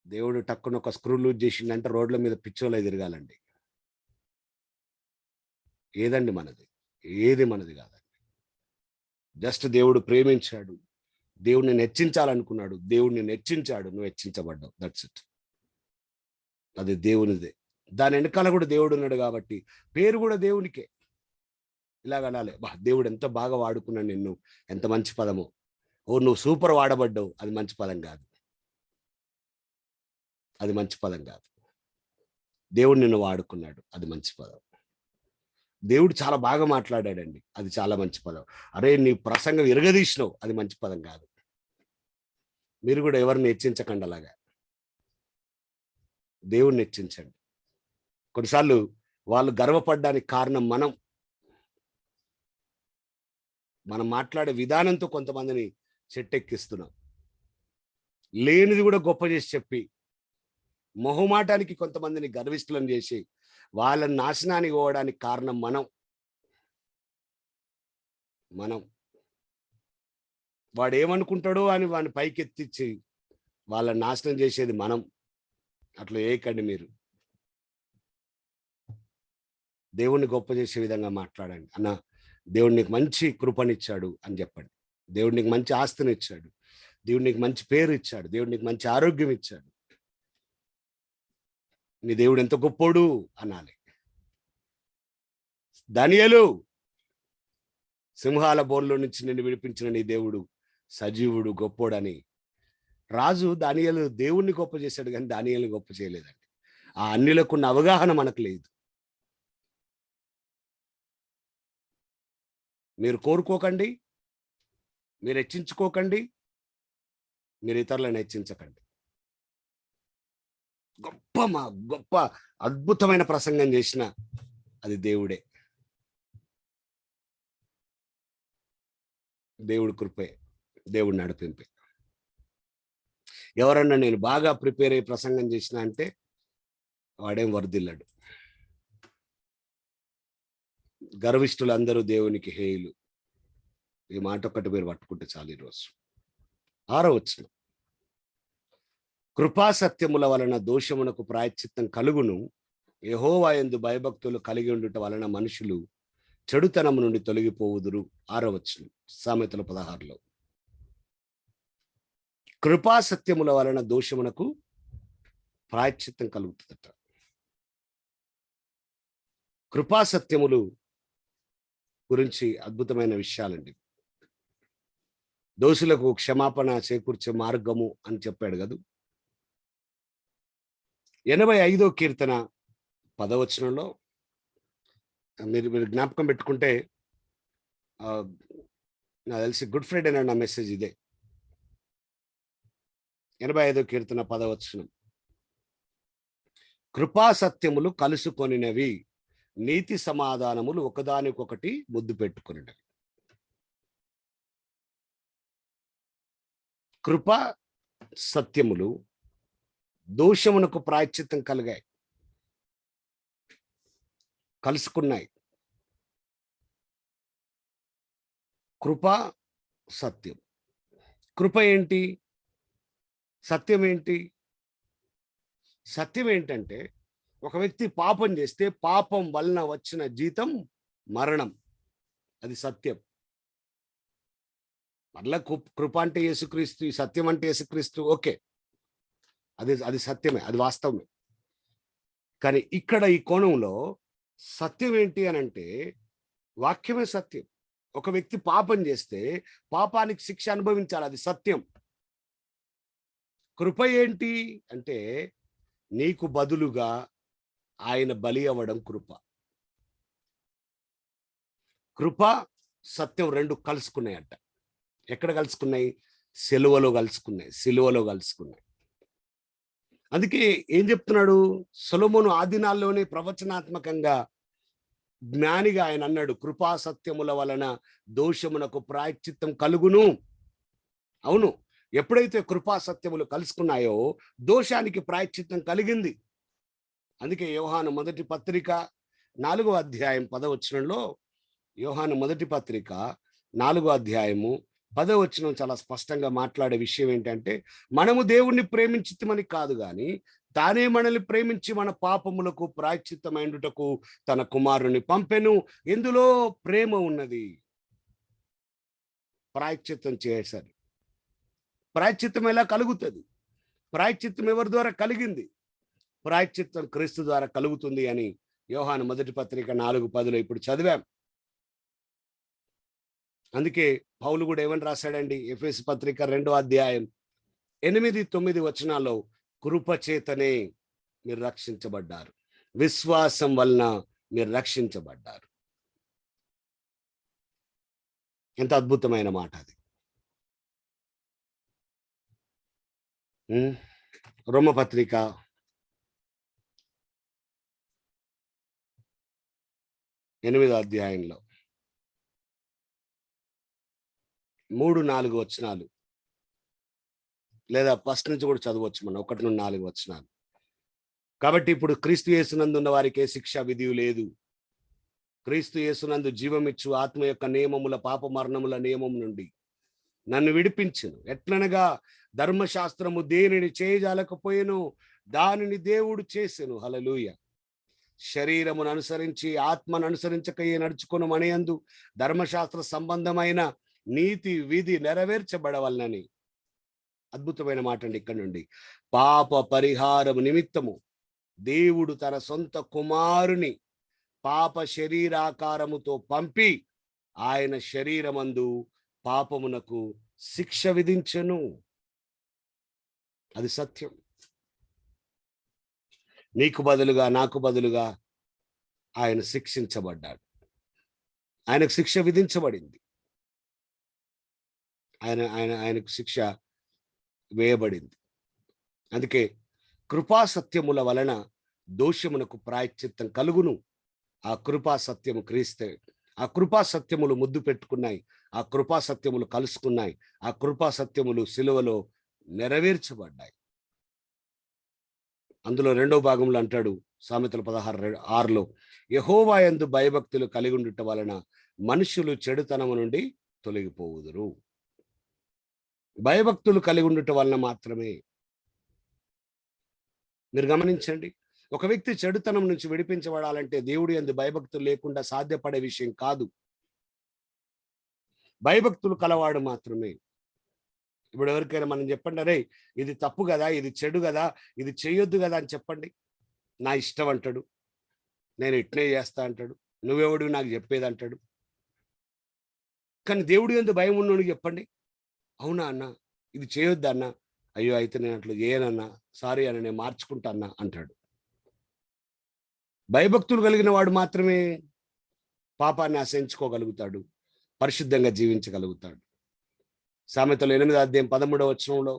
దేవుడు టక్కున ఒక స్క్రూ లూజ్ చేసిండంటే రోడ్ల మీద పిచ్చోలై తిరగాలండి. ఏదండి మనది, ఏది మనది కాదండి. జస్ట్ దేవుడు ప్రేమించాడు, దేవుడిని హెచ్చించాలనుకున్నాడు, దేవుడిని హెచ్చించాడు, నువ్వు హెచ్చించబడ్డావు, దట్స్ ఇట్. అది దేవునిదే. దాని వెనకాల కూడా దేవుడు ఉన్నాడు కాబట్టి పేరు కూడా దేవునికే. ఇలాగ అనాలి, బా దేవుడు ఎంత బాగా వాడుకున్నాడు నిన్ను, ఎంత మంచి పదము, ఓ నువ్వు సూపర్ వాడబడ్డావు. అది మంచి పదం కాదు, అది మంచి పదం కాదు. దేవుడు నిన్ను వాడుకున్నాడు, అది మంచి పదం. దేవుడు చాలా బాగా మాట్లాడాడండి, అది చాలా మంచి పదం. అరే నీ ప్రసంగం ఇరగదీసినావు, అది మంచి పదం కాదు. మీరు కూడా ఎవరిని హెచ్చించకండి అలాగా, దేవుడిని హెచ్చించండి. కొన్నిసార్లు వాళ్ళు గర్వపడడానికి కారణం మనం మాట్లాడే విధానంతో కొంతమందిని చెట్టెక్కిస్తున్నాం. లేనిది కూడా గొప్ప చేసి చెప్పి మొహమాటానికి కొంతమందిని గర్విష్ఠులను చేసి వాళ్ళని నాశనానికి పోవడానికి కారణం మనం వాడు ఏమనుకుంటాడో అని వాడిని పైకెత్తిచ్చి వాళ్ళని నాశనం చేసేది మనం. అట్లా ఏకండి మీరు. దేవుణ్ణి గొప్ప చేసే విధంగా మాట్లాడండి. అన్న దేవుడు నీకు మంచి కృపనిచ్చాడు అని చెప్పండి. దేవుడు నీకు మంచి ఆస్తిని ఇచ్చాడు, దేవుడు నీకు మంచి పేరు ఇచ్చాడు, దేవుడు నీకు మంచి ఆరోగ్యం ఇచ్చాడు, నీ దేవుడు ఎంత గొప్పోడు అనాలి. దానియేలు, సింహాల బోన్లో నుంచి నిన్ను విడిపించిన నీ దేవుడు సజీవుడు గొప్పోడని రాజు దానియేలు దేవుణ్ణి గొప్ప చేశాడు, కానీ దానియేలుని గొప్ప చేయలేదండి. ఆ అన్యులకున్న అవగాహన మనకు లేదు. మీరు కోరుకోకండి, మీరు హెచ్చించుకోకండి, మీరు ఇతరులను హెచ్చించకండి. గొప్ప అద్భుతమైన ప్రసంగం చేసిన అది దేవుడే, దేవుడి కృపే, దేవుడి నడిపింపే. ఎవరన్నా నేను బాగా ప్రిపేర్ అయ్యి ప్రసంగం చేసిన అంటే వాడేం వర్ధిల్లాడు. గర్విష్ఠులందరూ దేవునికి హేయులు. ఈ మాట ఒక్కటి మీరు పట్టుకుంటే చాలు. ఈరోజు 6వ వచనం, కృపాసత్యముల వలన దోషమునకు ప్రాయశ్చిత్తం కలుగును, యెహోవా యందు భయభక్తులు కలిగి ఉండుట వలన మనుషులు చెడుతనము నుండి తొలగిపోవుదురు. 6వ వచనం సామెతల 16లో. కృపాసత్యముల వలన దోషమునకు ప్రాయశ్చిత్తం కలుగుతుందట. కృపాసత్యములు గురించి అద్భుతమైన విషయాలండి. దోషులకు క్షమాపణ చేకూర్చే మార్గము అని చెప్పాడు కదా. 85వ కీర్తన 10వ వచనంలో మీరు జ్ఞాపకం పెట్టుకుంటే, నాకు తెలిసి గుడ్ ఫ్రైడే నా మెసేజ్ ఇదే. 85వ కీర్తన 10వ వచనం, కృపా సత్యములు కలుసుకొనినవి, నీతి సమాధానములు ఒకదానికొకటి ముద్దు పెట్టుకొనినవి. కృపా సత్యములు దోషమునకు ప్రాయశ్చిత్తం కలిగాయి, కలుసుకున్నాయి. కృపా సత్యం. కృప ఏంటి? సత్యం ఏంటి? సత్యం ఏంటంటే, ఒక వ్యక్తి పాపం చేస్తే పాపం వలన వచ్చిన జీతం మరణం, అది సత్యం. మరలా కృప అంటే యేసుక్రీస్తు, ఈ సత్యం అంటే యేసుక్రీస్తు, ఓకే, అది సత్యమే, అది వాస్తవమే. కానీ ఇక్కడ ఈ కోణంలో సత్యం ఏంటి అని అంటే, వాక్యమే సత్యం. ఒక వ్యక్తి పాపం చేస్తే పాపానికి శిక్ష అనుభవించాలి, అది సత్యం. కృప ఏంటి అంటే, నీకు బదులుగా ఆయన బలి అవ్వడం కృప. కృప సత్యం రెండు కలుసుకున్నాయంట. ఎక్కడ కలుసుకున్నాయి? సిలువలో కలుసుకున్నాయి. అందుకే ఏం చెప్తున్నాడు సొలొమోను? ఆదినాల్లోనే ప్రవచనాత్మకంగా జ్ఞానిగా ఆయన అన్నాడు, కృపా సత్యముల వలన దోషమునకు ప్రాయశ్చిత్తం కలుగును. అవును, ఎప్పుడైతే కృపా సత్యములు కలుసుకున్నాయో దోషానికి ప్రాయశ్చిత్తం కలిగింది. అందుకే యోహాను మొదటి పత్రిక 4వ అధ్యాయం 10వ వచనంలో, యోహాను మొదటి పత్రిక 4వ అధ్యాయము 10వ వచనం చాలా స్పష్టంగా మాట్లాడే విషయం ఏంటంటే, మనము దేవుణ్ణి ప్రేమించితమని కాదు గాని తానే మనల్ని ప్రేమించి మన పాపములకు ప్రాయశ్చిత్తమైనటకు తన కుమారుని పంపెను. ఎందులో ప్రేమ ఉన్నది. ప్రాయశ్చిత్తం చేశారు. ప్రాయశ్చిత్తం ఎలా కలుగుతుంది? ప్రాయశ్చిత్తం ఎవరి ద్వారా కలిగింది? ప్రాయశ్చిత్తం క్రీస్తు ద్వారా కలుగుతుంది అని యోహాను మొదటి పత్రిక 4:10 ఇప్పుడు చదివాం. అందుకే పౌలు కూడా ఏమని రాశాడండి? ఎఫెసు పత్రిక 2వ అధ్యాయం 8-9 వచనాల్లో కృపచేతనే మీరు రక్షించబడ్డారు, విశ్వాసం వలన మీరు రక్షించబడ్డారు. ఎంత అద్భుతమైన మాట అది. రోమపత్రిక 8వ అధ్యాయంలో 3-4 వచనాలు, లేదా ఫస్ట్ నుంచి కూడా చదవచ్చు మనం, 1-4 వచనాలు. కాబట్టి ఇప్పుడు క్రీస్తు యేసునందు ఉన్న వారికి ఏ శిక్ష విధియు లేదు. క్రీస్తు యేసునందు జీవమిచ్చు ఆత్మ యొక్క నియమముల పాప మరణముల నియమం నుండి నన్ను విడిపించును. ఎట్లనగా ధర్మశాస్త్రము దేనిని చేయజాలకపోయెను, దానిని దేవుడు చేసెను. హల్లెలూయా. శరీరమును అనుసరించి ఆత్మను అనుసరించకయే నడుచుకుని మనయందు ధర్మశాస్త్ర సంబంధమైన నీతి విధి నెరవేర్చబడవలనని. అద్భుతమైన మాట అండి. ఇక్కడ నుండి పాప పరిహారము నిమిత్తము దేవుడు తన సొంత కుమారుని పాప శరీరాకారముతో పంపి ఆయన శరీరమందు పాపమునకు శిక్ష విధించెను. అది సత్యం. నీకు బదులుగా నాకు బదులుగా ఆయన శిక్షించబడ్డాడు. ఆయనకు శిక్ష విధించబడింది. ఆయనకు శిక్ష వేయబడింది. అందుకే కృపా సత్యముల వలన దోషమునకు ప్రాయశ్చిత్తం కలుగును. ఆ కృపా సత్యము క్రీస్తే. ఆ కృపా సత్యములు ముద్దు పెట్టుకున్నాయి, ఆ కృపా సత్యములు కలుసుకున్నాయి, ఆ కృపా సత్యములు సిలువలో నెరవేర్చబడ్డాయి. అందులో 2వ భాగంలో అంటాడు సామెతలు 16:6లో, యెహోవా యందు భయభక్తులు కలిగి ఉండుట వలన మనుషులు చెడుతనము నుండి తొలగిపోవుదురు. భయభక్తులు కలిగి ఉండుట వలన మాత్రమే. మీరు గమనించండి, ఒక వ్యక్తి చెడుతనం నుంచి విడిపించబడాలంటే దేవుడి యందు భయభక్తులు లేకుండా సాధ్యపడే విషయం కాదు. భయభక్తులు కలవాడు మాత్రమే. ఇప్పుడు ఎవరికైనా మనం చెప్పండి, అరే ఇది తప్పు కదా, ఇది చెడు కదా, ఇది చేయొద్దు కదా అని చెప్పండి, నా ఇష్టం అంటాడు, నేను ఇట్నే చేస్తా అంటాడు, నువ్వెవడు నాకు చెప్పేది అంటాడు. కానీ దేవుడి యందు భయం ఉన్నోడికి చెప్పండి, అవునా అన్న ఇది చేయొద్దు అన్న, అయ్యో అయితే నేను అట్లా చేయనన్నా, సారీ అన్న, నేను మార్చుకుంటా అన్న అంటాడు. భయభక్తులు కలిగిన వాడు మాత్రమే పాపాన్ని అసహించుకోగలుగుతాడు, పరిశుద్ధంగా జీవించగలుగుతాడు. సామెతలు 8వ అధ్యాయం 13వ వచనంలో,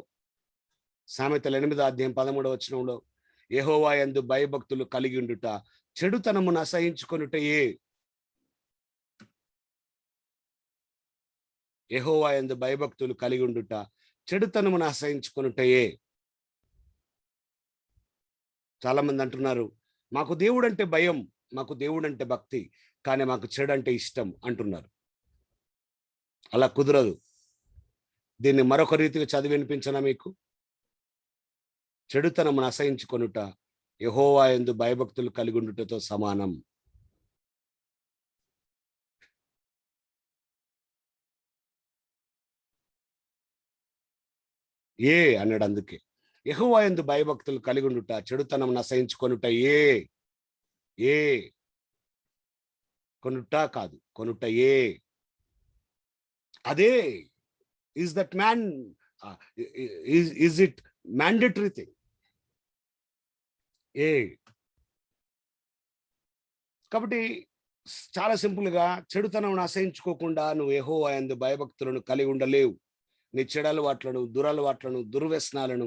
సామెతలు 8వ అధ్యాయం 13వ వచనంలో, యెహోవా యందు భయభక్తులు కలిగి ఉండుట చెడుతనమును అసహించుకొనుటయే. యెహోవా యందు భయభక్తులు కలిగి ఉండుట చెడుతనమును అసహించుకొనుటయే. చాలా మంది అంటున్నారు, మాకు దేవుడు అంటే భయం, మాకు దేవుడు అంటే భక్తి, కానీ మాకు చెడు అంటే ఇష్టం అంటున్నారు. అలా కుదరదు. దీన్ని మరొక రీతిగా చదివి వినిపించనా మీకు? చెడుతనమును అసహించుకొనుట యెహోవా యందు భయభక్తులు కలిగి ఉండుటతో సమానం. అన్నాడు. అందుకే యెహోవా యందు భయభక్తులు కలిగి ఉండుట చెడుతనమును అసహించుకొనుట కొనుట కాదు, కొనుట అదే. Is that man, is it mandatory thing? కాబట్టి చాలా సింపుల్గా చెడుతనం అసహించుకోకుండా నువ్వు యెహోవా యందు భయభక్తులను కలిగి ఉండలేవు. నీ చెడలవాట్లను, దురలవాట్లను, దుర్వ్యసనాలను,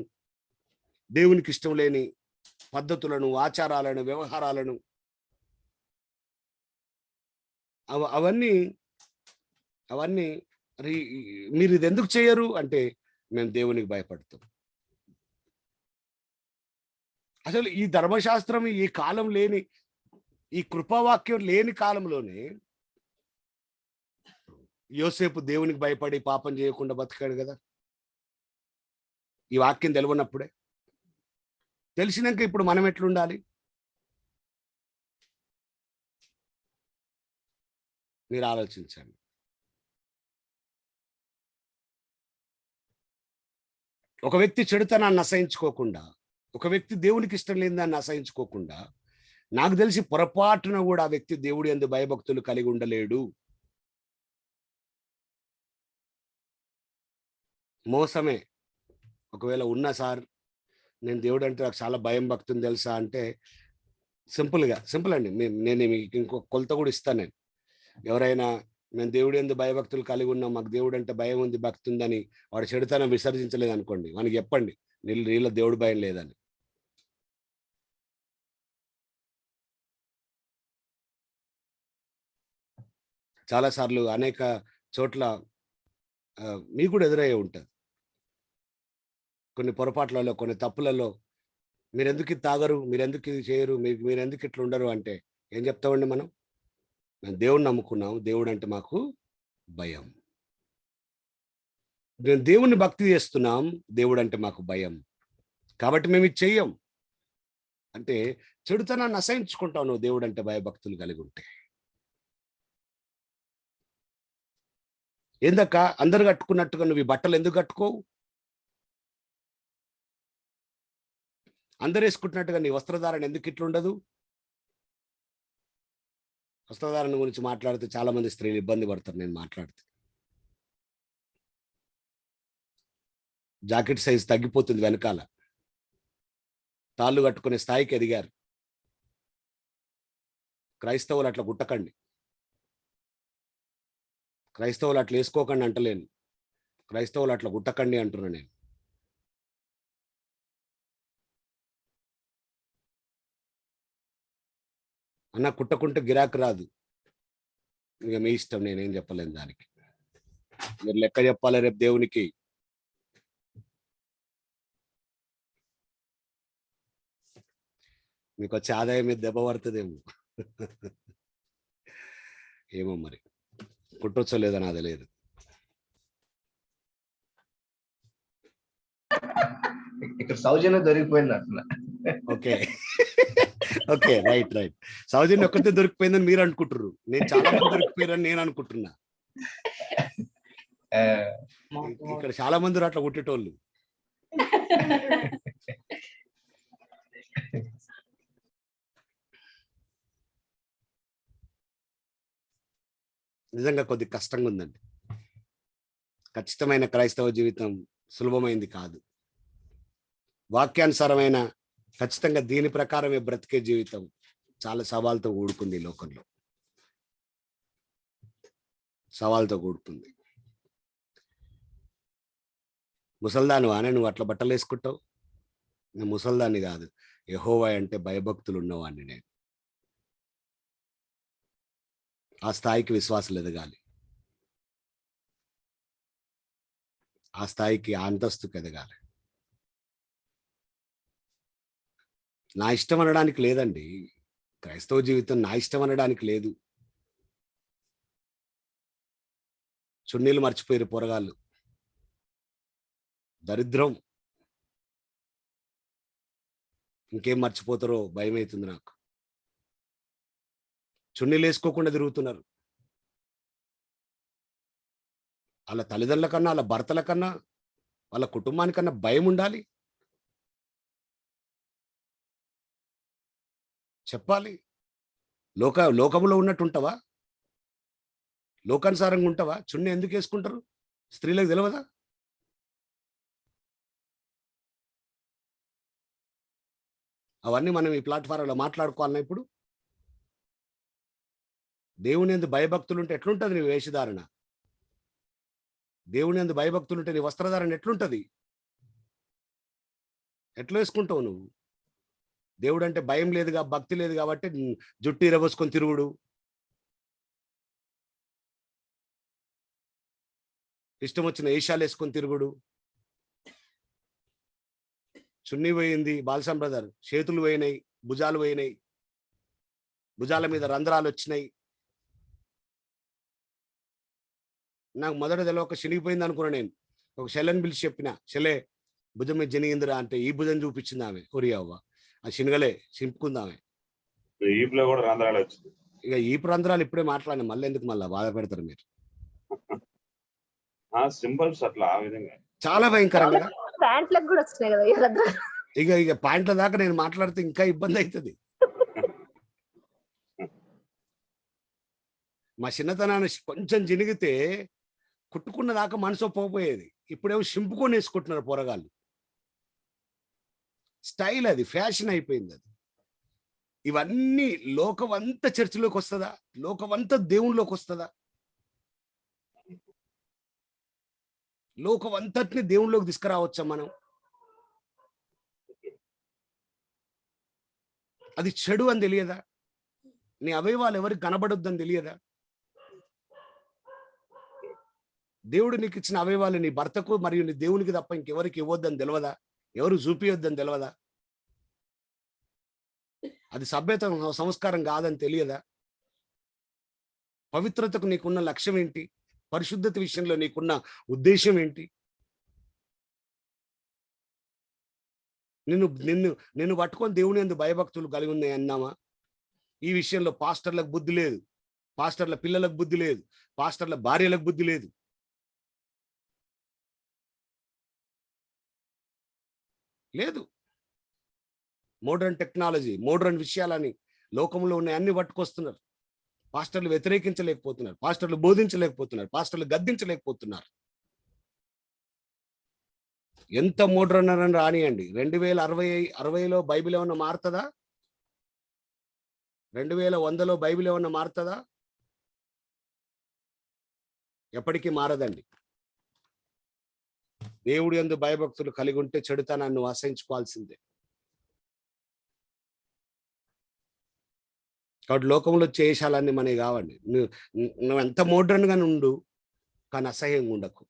దేవునికి ఇష్టం లేని పద్ధతులను, ఆచారాలను, వ్యవహారాలను, అవన్నీ మీరు ఇది ఎందుకు చేయరు అంటే మేము దేవునికి భయపడతాం. అసలు ఈ ధర్మశాస్త్రం ఈ కాలం లేని, ఈ కృపావాక్యం లేని కాలంలోనే యోసేపు దేవునికి భయపడి పాపం చేయకుండా బతికాడు కదా. ఈ వాక్యం తెలియనప్పుడే. తెలిసినాక ఇప్పుడు మనం ఎట్లుండాలి? మీరు ఆలోచించండి. ఒక వ్యక్తి చెడుతనాన్ని అసహించుకోకుండా ఒక వ్యక్తి దేవునికి ఇష్టం లేని దాన్ని అసహించుకోకుండా, నాకు తెలిసి పొరపాటున కూడా ఆ వ్యక్తి దేవుడి యందు భయభక్తులు కలిగి ఉండలేడు. మోసమే. ఒకవేళ ఉన్నా సార్, నేను దేవుడు అంటే నాకు చాలా భయం భక్తి ఉంది తెలుసా అంటే, సింపుల్ అండి. నేను మీకు ఇంకో కొలత కూడా ఇస్తాను నేను. ఎవరైనా మేము దేవుడి యందు భయభక్తులు కలిగి ఉన్నాం, మాకు దేవుడు అంటే భయం ఉంది, భక్తి ఉందని వాడు చెడుతనం విసర్జించలేదు అనుకోండి, వానికి చెప్పండి నీళ్ళ దేవుడు భయం లేదని. చాలాసార్లు అనేక చోట్ల మీకు కూడా ఎదురయ్యే ఉంటుంది. కొన్ని పొరపాట్లలో, కొన్ని తప్పులలో మీరెందుకు ఇది తాగరు, మీరెందుకు ఇది చేయరు, మీరెందుకు ఇట్లా ఉండరు అంటే ఏం చెప్తామండి మనం? మేము దేవుడిని నమ్ముకున్నాం, దేవుడు అంటే మాకు భయం. మేము దేవుణ్ణి భక్తి చేస్తున్నాం, దేవుడు అంటే మాకు భయం, కాబట్టి మేము ఇది చెయ్యం అంటే చెడుతనాన్ని అసహించుకుంటావు నువ్వు దేవుడు అంటే భయభక్తులు కలిగి ఉంటే. ఏందక్క అందరు కట్టుకున్నట్టుగా నువ్వు ఈ బట్టలు ఎందుకు కట్టుకోవు? అందరు వేసుకుంటున్నట్టుగా నీ వస్త్రధారణ ఎందుకు ఇట్లుండదు? వస్త్రధారణ గురించి మాట్లాడితే చాలా మంది స్త్రీలు ఇబ్బంది పడతారు. నేను మాట్లాడితే జాకెట్ సైజ్ తగ్గిపోతుంది వెనకాల, తాళ్ళు కట్టుకునే స్థాయికి ఎదిగారు. క్రైస్తవులు అట్లా గుట్టకండి, క్రైస్తవులు అట్లా వేసుకోకండి అంటలేను, క్రైస్తవులు అట్లా గుట్టకండి అంటున్నా నేను. అన్న కుట్టకుంటే గిరాకు రాదు, ఇక మీ ఇష్టం, నేనేం చెప్పలేను దానికి. మీరు లెక్క చెప్పాలి రేపు దేవునికి. మీకు వచ్చే ఆదాయం మీద దెబ్బ పడుతుందేమో. ఏమో మరి, కుట్టొచ్చో లేదో నాకు తెలియదు. ఇక్కడ సౌజన్యం దొరికిపోయింది అంటున్నా. Okay okay, right. సౌజన్యం ఒక్కతే దొరికిపోయిందని మీరు అనుకుంటున్నారు, నేను చాలా మంది దొరికిపోయారని నేను అనుకుంటున్నా. ఇక్కడ చాలా మంది అట్లా కుట్టేటోళ్ళు. నిజంగా కొద్ది కష్టంగా ఉందండి. ఖచ్చితమైన క్రైస్తవ జీవితం సులభమైంది కాదు. వాక్యానుసారమైన ఖచ్చితంగా దీని ప్రకారమే బ్రతికే జీవితం చాలా సవాల్తో కూడుకుంది. ఈ లోకంలో సవాల్తో కూడుకుంది. ముసల్దాను అనే నువ్వు అట్లా బట్టలు వేసుకుంటావు? నేను ముసల్దాన్ని కాదు, యెహోవా అంటే భయభక్తులు ఉన్నవాడిని నేను. ఆ స్థాయికి విశ్వాసాలు ఎదగాలి, ఆ స్థాయికి అంతస్తుకు ఎదగాలి. నా ఇష్టం అనడానికి లేదండి, క్రైస్తవ జీవితం నా ఇష్టం అనడానికి లేదు. చున్నీలు మర్చిపోయారు పొరగాళ్ళు, దరిద్రం. ఇంకేం మర్చిపోతారో భయం అవుతుంది నాకు. చున్నీలు వేసుకోకుండా తిరుగుతున్నారు. వాళ్ళ తల్లిదండ్రుల కన్నా, వాళ్ళ భర్తల కన్నా, వాళ్ళ కుటుంబానికన్నా భయం ఉండాలి. చెప్పాలి. లోకములో ఉన్నట్టు ఉంటావా? లోకానుసారంగా ఉంటావా? చున్నీ ఎందుకు వేసుకుంటారు? స్త్రీలకు తెలియదా? అవన్నీ మనం ఈ ప్లాట్ఫారంలో మాట్లాడుకోవాలన్నా ఇప్పుడు. దేవుని యందు భయభక్తులు ఉంటే ఎట్లుంటది నీ వేషధారణ? దేవుని యందు భయభక్తులు ఉంటే నీ వస్త్రధారణ ఎట్లుంటది? ఎట్లా వేసుకుంటావు నువ్వు? దేవుడు అంటే భయం లేదుగా, భక్తి లేదు కాబట్టి జుట్టు ఇరబోసుకొని తిరుగుడు, ఇష్టం వచ్చిన ఏషాలు వేసుకొని తిరుగుడు. చున్నీ పోయింది బాల్సాం బ్రదర్, చేతులు పోయినాయి, భుజాలు పోయినాయి, భుజాల మీద రంధ్రాలు వచ్చినాయి. నాకు మొదట తెలియక చినిగిపోయింది అనుకున్నా. నేను ఒక శెల్లని పిలిచి చెప్పిన, శెలే భుజం మీద జనిగిందిరా అంటే ఈ భుజం చూపించింది ఆమె. ఒరి అవ్వ, ఆ శనగలే చింపుకుందామె. ఈపులో కూడా రంధ్రాలు వచ్చింది. ఇక ఈపు రంధ్రాలు ఇప్పుడే మాట్లాడిన, మళ్ళీ ఎందుకు మళ్ళీ బాధ పెడతారు మీరు? సింబల్స్ అట్లా ఆ విధంగా చాలా భయంకరంగా. ప్యాంట్లకు కూడా వచ్చినాయి కదా ఈ రంధ్రాలు. ఇక పాయింట్ల దాకా నేను మాట్లాడితే ఇంకా ఇబ్బంది అవుతుంది. మా చిన్నతనాన్ని కొంచెం జినిగితే కుట్టుకున్న దాకా మనసు పోపోయేది. ఇప్పుడేమో సింపుకొని వేసుకుంటున్నారు పోరగాళ్ళు. స్టైల్ అది, ఫ్యాషన్ అయిపోయింది అది. ఇవన్నీ లోకం అంతా చర్చిలోకి వస్తుందా? లోకం అంతా దేవునిలోకి వస్తుందా? లోకం అంతటిని దేవునిలోకి తీసుకురావచ్చా మనం? అది చెడు అని తెలియదా? నీ అవయవాలు ఎవరికి కనబడొద్దని తెలియదా? దేవుడు నీకు ఇచ్చిన అవయవాలు నీ భర్తకు మరియు నీ దేవునికి తప్ప ఇంకెవరికి ఇవ్వద్దని తెలియదా? ఎవరు చూపియొద్దని తెలియదా? అది సభ్యత సంస్కారం కాదని తెలియదా? పవిత్రతకు నీకున్న లక్ష్యం ఏంటి? పరిశుద్ధత విషయంలో నీకున్న ఉద్దేశం ఏంటి? నిన్ను నిన్ను నిన్ను పట్టుకొని దేవుని యందు భయభక్తులు కలిగి ఉన్నాయి అన్నామా? ఈ విషయంలో పాస్టర్లకు బుద్ధి లేదు, పాస్టర్ల పిల్లలకు బుద్ధి లేదు, పాస్టర్ల భార్యలకు బుద్ధి లేదు. లేదు. మోడర్న్ టెక్నాలజీ, మోడర్న్ విషయాలని లోకంలో ఉన్న అన్ని పట్టుకొస్తున్నారు. పాస్టర్లు వ్యతిరేకించలేకపోతున్నారు, పాస్టర్లు బోధించలేకపోతున్నారు, పాస్టర్లు గద్దించలేకపోతున్నారు. ఎంత మోడర్న్ అని రానియండి. 2060లో బైబిల్ ఏమన్నా మారుతుందా? 2100లో బైబిల్ ఏమన్నా మారుతుందా? ఎప్పటికీ మారదండి. దేవుడి యందు భయభక్తులు కలిగి ఉంటే చెడుతనాన్ని నువ్వు అసహించుకోవాల్సిందే. కాబట్టి లోకంలో చేసాలన్నీ మనకి కావండి. నువ్వు ఎంత మోడ్రన్ గా ఉండు, కానీ అసహ్యంగా ఉండకు.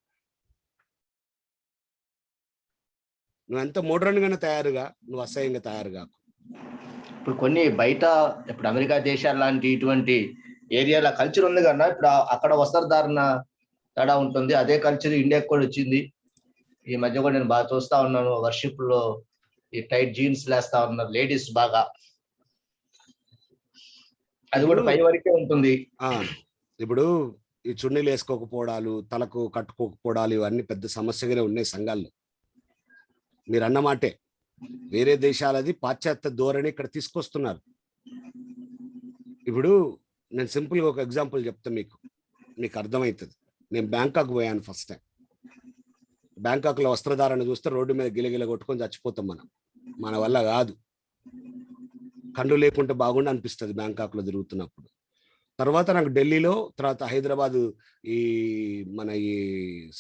నువ్వు ఎంత మోడ్రన్ గానే తయారుగా, నువ్వు అసహ్యంగా తయారు కాకు. ఇప్పుడు కొన్ని బయట, ఇప్పుడు అమెరికా దేశాలు లాంటి ఇటువంటి ఏరియాల కల్చర్ ఉంది కన్నా, ఇప్పుడు అక్కడ వస్త్రధారణ తేడా ఉంటుంది. అదే కల్చర్ ఇండియాకి కూడా వచ్చింది. ఈ మధ్య కూడా నేను బాగా చూస్తా ఉన్నాను, వర్షిప్ లో ఈ టైట్ జీన్స్ లేస్తా ఉన్నారు లేడీస్ బాగా. అది కూడా పై వరకే ఉంటుంది. ఇప్పుడు ఈ చున్నీలు వేసుకోకపోవడాలు, తలకు కట్టుకోకపోవడాలు, ఇవన్నీ పెద్ద సమస్యగానే ఉన్నాయి సంఘాల్లో. మీరు అన్నమాటే, వేరే దేశాలది పాశ్చాత్య ధోరణి ఇక్కడ తీసుకొస్తున్నారు. ఇప్పుడు నేను సింపుల్ గా ఒక ఎగ్జాంపుల్ చెప్తా, మీకు అర్థమవుతుంది. నేను బ్యాంకాక్ పోయాను ఫస్ట్ టైం. బ్యాంకాక్ లో వస్త్రధారణ చూస్తే రోడ్డు మీద గిలగిల కొట్టుకొని చచ్చిపోతాం మనం. మన వల్ల కాదు. కళ్ళు లేకుంటే బాగుండి అనిపిస్తుంది బ్యాంకాక్ లో తిరుగుతున్నప్పుడు. తర్వాత నాకు ఢిల్లీలో, తర్వాత హైదరాబాద్ మన ఈ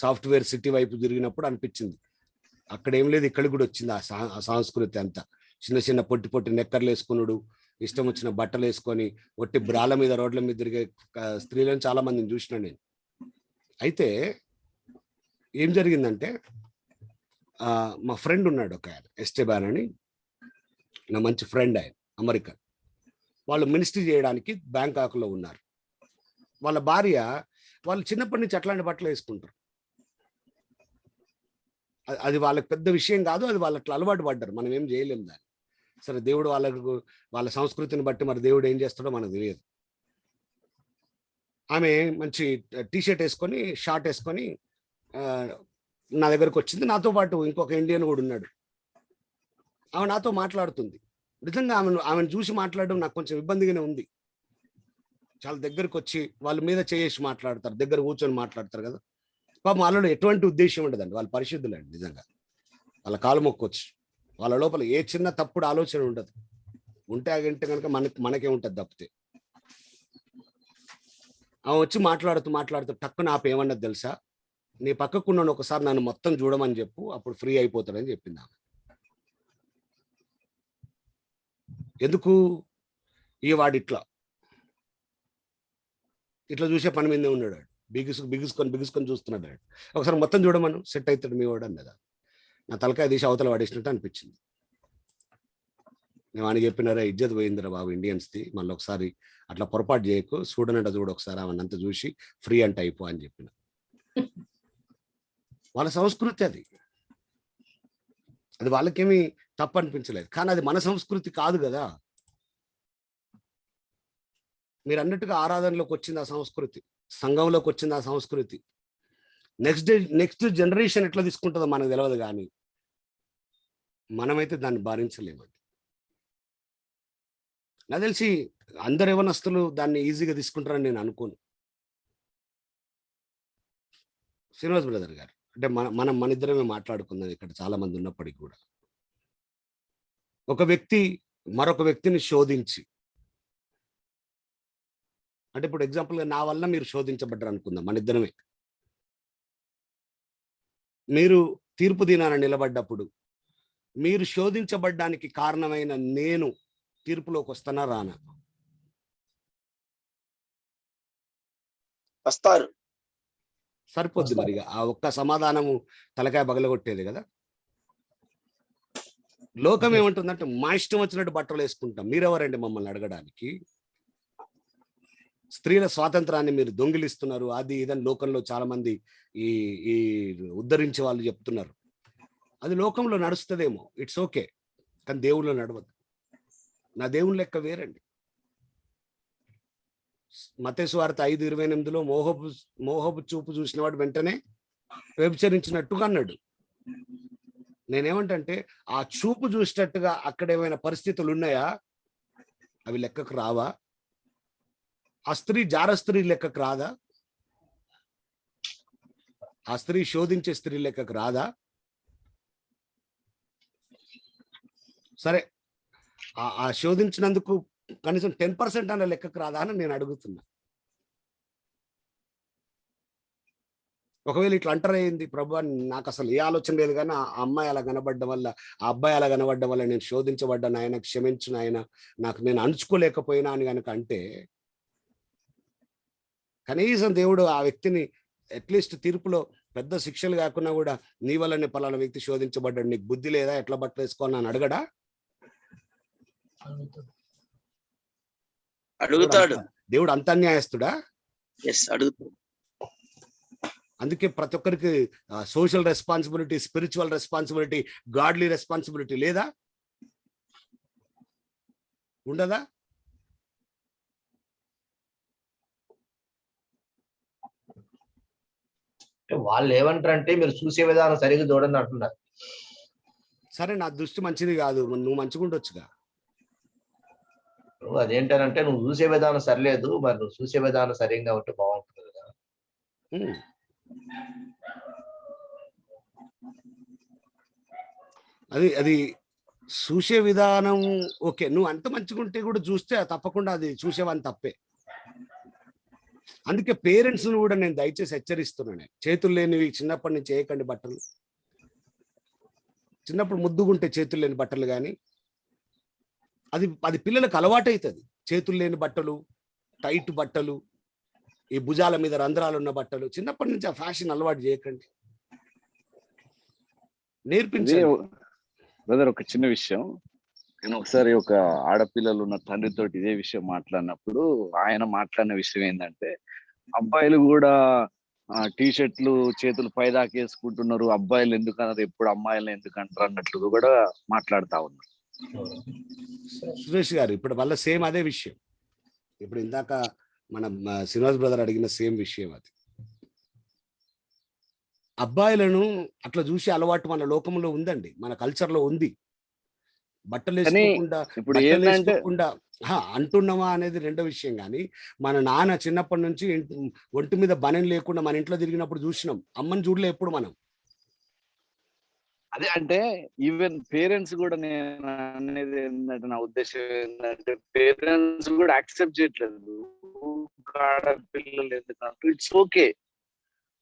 సాఫ్ట్వేర్ సిటీ వైపు తిరిగినప్పుడు అనిపించింది, అక్కడ ఏం లేదు ఇక్కడ కూడా వచ్చింది ఆ సంస్కృతి అంతా. చిన్న చిన్న పొట్టి పొట్టి నెక్కర్లు వేసుకున్నాడు, ఇష్టం వచ్చిన బట్టలు వేసుకొని ఒట్టి బ్రాల మీద రోడ్ల మీద తిరిగే స్త్రీలను చాలా మందిని చూసిన నేను. అయితే ఏం జరిగిందంటే, మా ఫ్రెండ్ ఉన్నాడు ఒక ఆయన, ఎస్టెబాన్ అని, నా మంచి ఫ్రెండ్ ఆయన, అమెరికన్. వాళ్ళు మినిస్ట్రీ చేయడానికి బ్యాంకాక్ లో ఉన్నారు. వాళ్ళ భార్య, వాళ్ళు చిన్నప్పటి నుంచి అట్లాంటి బట్టలు వేసుకుంటారు. అది వాళ్ళకి పెద్ద విషయం కాదు, అది వాళ్ళు అట్లా అలవాటు పడ్డారు, మనం ఏం చేయలేము దాన్ని. సరే, దేవుడు వాళ్ళ సంస్కృతిని బట్టి మరి దేవుడు ఏం చేస్తాడో మనకు తెలియదు. ఆమె మంచి టీషర్ట్ వేసుకొని, షార్ట్ వేసుకొని నా దగ్గరకు వచ్చింది. నాతో పాటు ఇంకొక ఇండియన్ కూడా ఉన్నాడు. ఆమె నాతో మాట్లాడుతుంది. నిజంగా ఆమెను చూసి మాట్లాడడం నాకు కొంచెం ఇబ్బందిగానే ఉంది. చాలా దగ్గరకు వచ్చి వాళ్ళ మీద చేసి మాట్లాడతారు, దగ్గర కూర్చొని మాట్లాడతారు కదా. పాపం వాళ్ళలో ఎటువంటి ఉద్దేశం ఉండదండి, వాళ్ళు పరిశుద్ధులండి. నిజంగా వాళ్ళ కాలు మొక్కొచ్చు, వాళ్ళ లోపల ఏ చిన్న తప్పుడు ఆలోచన ఉండదు. ఉంటే అగంటే కనుక మనకే ఉంటుంది తప్పితే. ఆమె వచ్చి మాట్లాడుతూ టక్కున ఆపి ఏమన్నది తెలుసా, నీ పక్కకున్నాను ఒకసారి నన్ను మొత్తం చూడమని చెప్పు, అప్పుడు ఫ్రీ అయిపోతాడని చెప్పింది ఆమె. ఎందుకు? వాడు ఇట్లా చూసే పని మీదే ఉన్నాడు. బిగుసుకొని చూస్తున్నాడు. ఒకసారి మొత్తం చూడమను, సెట్ అవుతాడు మీ వాడు అన్నదా. నా తలకాయ తీసి అవతల వాడేసినట్టు అనిపించింది. నేను అని చెప్పినారా, ఇజ్జత్ పోయిందిరా బాబు ఇండియన్స్ది, మళ్ళీ ఒకసారి అట్లా పొరపాటు చేయకు, చూడనంట చూడు ఒకసారి, అవన్నంతా చూసి ఫ్రీ అంటే అయిపో అని చెప్పిన. వాళ్ళ సంస్కృతి అది వాళ్ళకేమీ తప్పు అనిపించలేదు, కానీ అది మన సంస్కృతి కాదు కదా. మీరు అన్నట్టుగా ఆరాధనలోకి వచ్చింది ఆ సంస్కృతి, సంఘంలోకి వచ్చింది ఆ సంస్కృతి. నెక్స్ట్ జనరేషన్ ఎట్లా తీసుకుంటుందో మనకు తెలియదు, కానీ మనమైతే దాన్ని భరించలేమండి. నాకు తెలిసి అందరు యవనస్తులు దాన్ని ఈజీగా తీసుకుంటారని నేను అనుకోను. శ్రీనివాస్ బ్రదర్ గారు, అంటే మన ఇద్దరమే మాట్లాడుకుందాం ఇక్కడ చాలా మంది ఉన్నప్పటికీ కూడా. ఒక వ్యక్తి మరొక వ్యక్తిని శోధించి, అంటే ఇప్పుడు ఎగ్జాంపుల్గా నా వల్ల మీరు శోధించబడ్డారు అనుకుందాం, మన ఇద్దరమే. మీరు తీర్పు దినాన నిలబడ్డప్పుడు మీరు శోధించబడ్డానికి కారణమైన నేను తీర్పులోకి వస్తానా రానా? వస్తారు. సరిపోద్ది మరిగా ఆ ఒక్క సమాధానము తలకాయ బగలగొట్టేది కదా. లోకం ఏమంటుందంటే మా ఇష్టం వచ్చినట్టు బట్టలు వేసుకుంటాం, మీరెవరండి మమ్మల్ని అడగడానికి? స్త్రీల స్వాతంత్రాన్ని మీరు దొంగిలిస్తున్నారు, అది ఇదని లోకంలో చాలా మంది ఈ ఈ ఉద్ధరించే వాళ్ళు చెప్తున్నారు. అది లోకంలో నడుస్తుందేమో, ఇట్స్ ఓకే, కానీ దేవుళ్ళో నడవద్దు. నా దేవుని లెక్క వేరండి. మత్తయి సువార్త 5:28 మోహపు చూపు చూసిన వాడు వెంటనే వ్యభిచరించినట్టుగా అన్నాడు. నేనేమంటే ఆ చూపు చూసినట్టుగా అక్కడ ఏమైనా పరిస్థితులు ఉన్నాయా? అవి లెక్కకు రావా? ఆ స్త్రీ జార స్త్రీ లెక్కకు రాదా? ఆ స్త్రీ శోధించే స్త్రీ లెక్కకు రాదా? సరే, ఆ శోధించినందుకు కనీసం 10% అన్న లెక్కకు రాదా అని నేను అడుగుతున్నా. ఒకవేళ ఇట్లా అంటారు అయింది ప్రభు, నాకు అసలు ఏ ఆలోచన లేదు, కానీ ఆ అమ్మాయి అలా కనబడ్డం వల్ల, ఆ అబ్బాయి అలా కనబడ్డం వల్ల నేను శోధించబడ్డాను, ఆయన క్షమించిన, ఆయన నాకు నేను అణుచుకోలేకపోయినా అని కనుక అంటే, కనీసం దేవుడు ఆ వ్యక్తిని అట్లీస్ట్ తీర్పులో పెద్ద శిక్షలు కాకుండా కూడా నీ వల్లనే పలానా వ్యక్తి శోధించబడ్డాడు, నీకు బుద్ధి లేదా, ఎట్లా బట్టలు వేసుకోవాలని అని అడగడా? అడుగుతాడు. దేవుడు అంత అన్యాయస్తుడా? అడుగుతాడు. అందుకే ప్రతి ఒక్కరికి social responsibility, spiritual responsibility, godly responsibility లేదా? ఉండదా? వాళ్ళు ఏమంటారంటే మీరు చూసే విధానం సరిగ్గా చూడండి అంటున్నారు. సరే, నా దృష్టి మంచిది కాదు, నువ్వు మంచిగుండొచ్చుగా. అదేంటంటే నువ్వు చూసే విధానం సరిలేదు, మరి నువ్వు చూసే విధానం సరిగ్గా ఉంటే బాగుంటుంది కదా. అది చూసే విధానం ఓకే, నువ్వు అంత మంచిగుంటే కూడా చూస్తే తప్పకుండా అది చూసేవాని తప్పే. అందుకే పేరెంట్స్ ను కూడా నేను దయచేసి హెచ్చరిస్తున్నాను, చేతులు లేనివి చిన్నప్పటి నుంచి చేయకండి బట్టలు. చిన్నప్పుడు ముద్దుగుంటే చేతులు లేని బట్టలు, కానీ అది పిల్లలకు అలవాటు అవుతుంది. చేతులు లేని బట్టలు, టైట్ బట్టలు, ఈ భుజాల మీద రంధ్రాలు ఉన్న బట్టలు, చిన్నప్పటి నుంచి ఆ ఫ్యాషన్ అలవాటు చేయకండి, నేర్పించండి. బ్రదర్, ఒక చిన్న విషయం, నేను ఒకసారి ఒక ఆడపిల్లలు ఉన్న తండ్రితో ఇదే విషయం మాట్లాడినప్పుడు ఆయన మాట్లాడిన విషయం ఏంటంటే, అబ్బాయిలు కూడా టీ షర్ట్లు చేతులు పైదాకా వేసుకుంటున్నారు, అబ్బాయిలు ఎందుకు అన్నారు, ఎప్పుడు అమ్మాయిలు ఎందుకు అంటారు అన్నట్లు కూడా మాట్లాడుతా ఉన్నారు. సురేష్ గారు, ఇప్పుడు వల్ల సేమ్ అదే విషయం. ఇప్పుడు ఇందాక మన శ్రీనివాస్ బ్రదర్ అడిగిన సేమ్ విషయం అది. అబ్బాయిలను అట్లా చూసి అలవాటు మన లోకంలో ఉందండి, మన కల్చర్ లో ఉంది. బట్టలు వేసుకోకుండా అంటున్నామా అనేది రెండో విషయం, కానీ మన నాన్న చిన్నప్పటి నుంచి ఒంటి మీద బనెన్ లేకుండా మన ఇంట్లో తిరిగినప్పుడు చూసినాం, అమ్మని చూడలే ఎప్పుడు మనం. అదే అంటే ఈవెన్ పేరెంట్స్ కూడా, నేను అనేది ఏంటంటే, నా ఉద్దేశం ఏంటంటే పేరెంట్స్ కూడా యాక్సెప్ట్ చేయట్లేదు ఆడపిల్లలు ఎందుకంటే ఇట్స్ ఓకే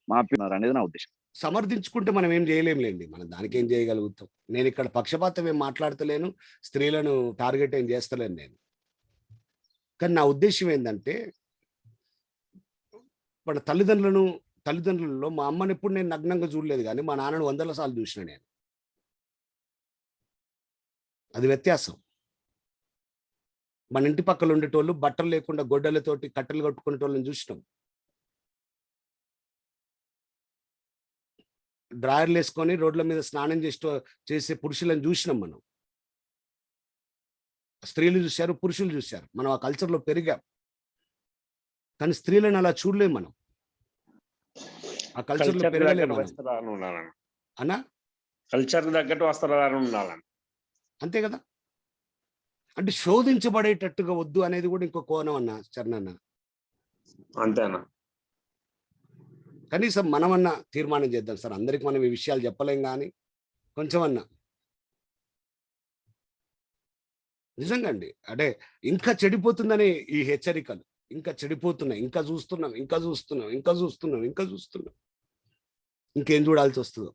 మా పిల్లలు అనేది నా ఉద్దేశం. సమర్థించుకుంటే మనం ఏం చేయలేంలేండి, మనం దానికి ఏం చేయగలుగుతాం. నేను ఇక్కడ పక్షపాతం ఏం మాట్లాడతలేను, స్త్రీలను టార్గెట్ ఏం చేస్తలేను నేను. కానీ నా ఉద్దేశం ఏంటంటే, మన తల్లిదండ్రులలో మా అమ్మని ఎప్పుడు నేను నగ్నంగా చూడలేదు, కానీ మా నాన్నను 100 సార్లు చూసిన నేను. అది వ్యత్యాసం. మన ఇంటి పక్కల ఉండేటోళ్ళు బట్టలు లేకుండా గొడ్డలతోటి కట్టెలు కట్టుకునేటోళ్ళని చూసినాం. డ్రాయర్లు వేసుకొని రోడ్ల మీద స్నానం చేసే పురుషులను చూసినాం మనం. స్త్రీలు చూశారు, పురుషులు చూశారు, మనం ఆ కల్చర్లో పెరిగాం. కానీ స్త్రీలను అలా చూడలేము మనం, ఆ కల్చర్లో పెరగలేము మనం. కల్చర్ తగ్గట్టు వస్త్రధారణ ఉండాలని. అంతే కదా. అంటే శోధించబడేటట్టుగా వద్దు అనేది కూడా ఇంకో కోణం అన్న చరణన్న. అంతేనా? కనీసం మనమన్నా తీర్మానం చేద్దాం సార్. అందరికి మనం ఈ విషయాలు చెప్పలేం కానీ కొంచెం అన్నా నిజంగా అండి. అంటే ఇంకా చెడిపోతుందని ఈ హెచ్చరికలు ఇంకా చెడిపోతున్నాయి, ఇంకా చూస్తున్నాం, ఇంకా చూస్తున్నాం, ఇంకా చూస్తున్నాం, ఇంకా చూస్తున్నాం. ఇంకేం చూడాల్సి వస్తుందో.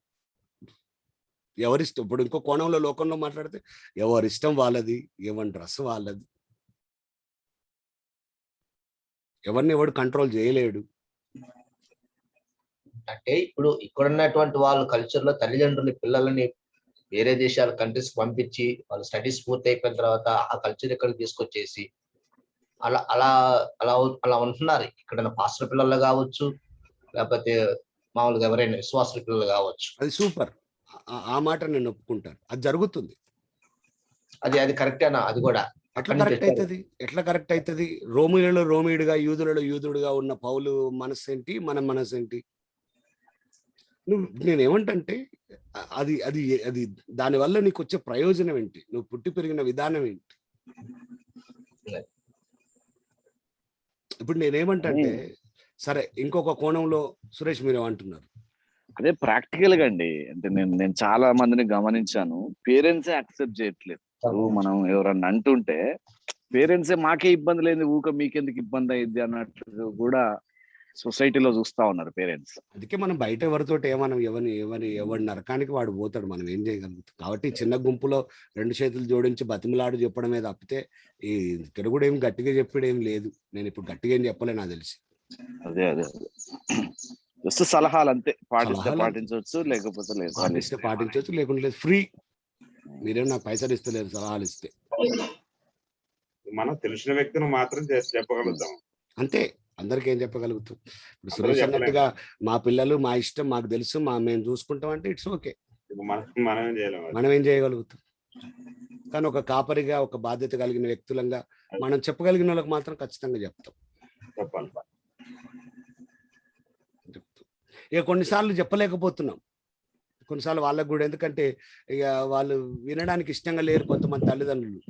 ఎవరిష్టం. ఇప్పుడు ఇంకో కోణంలో లోకంలో మాట్లాడితే ఎవరిష్టం వాళ్ళది, ఎవరి డ్రెస్ వాళ్ళది, ఎవరిని ఎవడు కంట్రోల్ చేయలేడు. అంటే ఇప్పుడు ఇక్కడ ఉన్నటువంటి వాళ్ళు కల్చర్ లో తల్లిదండ్రులు పిల్లలని వేరే దేశాల కంట్రీస్ పంపించి వాళ్ళ స్టడీస్ పూర్తి అయిపోయిన తర్వాత ఆ కల్చర్ ఇక్కడికి తీసుకొచ్చేసి అలా అలా అలా అలా ఉంటున్నారు. ఇక్కడ పాస్టర్ పిల్లలు కావచ్చు, లేకపోతే మామూలుగా ఎవరైనా విశ్వాసుల పిల్లలు కావచ్చు. అది సూపర్. ఆ మాట నేను ఒప్పుకుంటాను. అది జరుగుతుంది. అది కరెక్టేనా? అది కూడా ఎట్లా కరెక్ట్ అవుతుంది? ఎట్లా కరెక్ట్ అవుతుంది? రోమిలలో రోమియుడిగా, యూదులలో యూదుడుగా ఉన్న పౌలు మనసు ఏంటి, మన మనసు ఏంటి? నేనేమంటే అది అది అది దానివల్ల నీకు వచ్చే ప్రయోజనం ఏంటి? నువ్వు పుట్టి పెరిగిన విధానం ఏంటి? ఇప్పుడు నేనేమంటే సరే, ఇంకొక కోణంలో సురేష్ మీరు ఏమంటున్నారు? అదే ప్రాక్టికల్ గా అండి. అంటే నేను చాలా మందిని గమనించాను, పేరెంట్సే యాక్సెప్ట్ చేయట్లేదు. మనం ఎవరన్నా అంటుంటే పేరెంట్సే మాకే ఇబ్బంది లేదు, ఊక మీకెందుకు ఇబ్బంది అయింది అన్నట్టు కూడా సొసైటీలో చూస్తా ఉన్నారు పేరెంట్స్. అందుకే మనం బయట ఎవరితోటి ఏమనం, ఎవరి నరకానికి వాడు పోతాడు, మనం ఏం చేయగలుగుతాం. కాబట్టి చిన్న గుంపులో 2 చేతులు జోడించి బతిమలాడు చెప్పడమే తప్పితే ఈ ఇక్కడ కూడా ఏం గట్టిగా చెప్పేది ఏం లేదు. నేను ఇప్పుడు గట్టిగా ఏం చెప్పలే నాకు తెలిసి. అదే జస్ట్ సలహాలు అంతే. పాటిస్తే సలహాలు పాటించవచ్చు, లేకపోతే లేదు. పాటిస్తే పాటించవచ్చు, లేకుంటే లేదు. ఫ్రీ. మీరేం నాకు పైసలు ఇస్తలేరు సలహాలు ఇస్తే. మనం తెలిసిన వ్యక్తిని మాత్రం చేసి చెప్పగలుగుతాం. అంతే. అందరికి ఏం చెప్పగలుగుతాం. ఇప్పుడు అందరూ సురేష్ చెప్పలేం. అన్నట్టుగా మా పిల్లలు మా ఇష్టం, మాకు తెలుసు, మేము చూసుకుంటాం అంటే ఇట్స్ ఓకే. మనం ఏం చేయలేము. మనం ఏం చేయగలుగుతాం. కానీ ఒక కాపరిగా, ఒక బాధ్యత కలిగిన వ్యక్తులంగా మనం చెప్పగలిగిన వాళ్ళకి మాత్రం ఖచ్చితంగా చెప్తాం. చెప్పాలి. ఇక కొన్నిసార్లు చెప్పలేకపోతున్నాం. కొన్నిసార్లు వాళ్ళకు కూడా, ఎందుకంటే ఇక వాళ్ళు వినడానికి ఇష్టంగా లేరు కొంతమంది తల్లిదండ్రులు.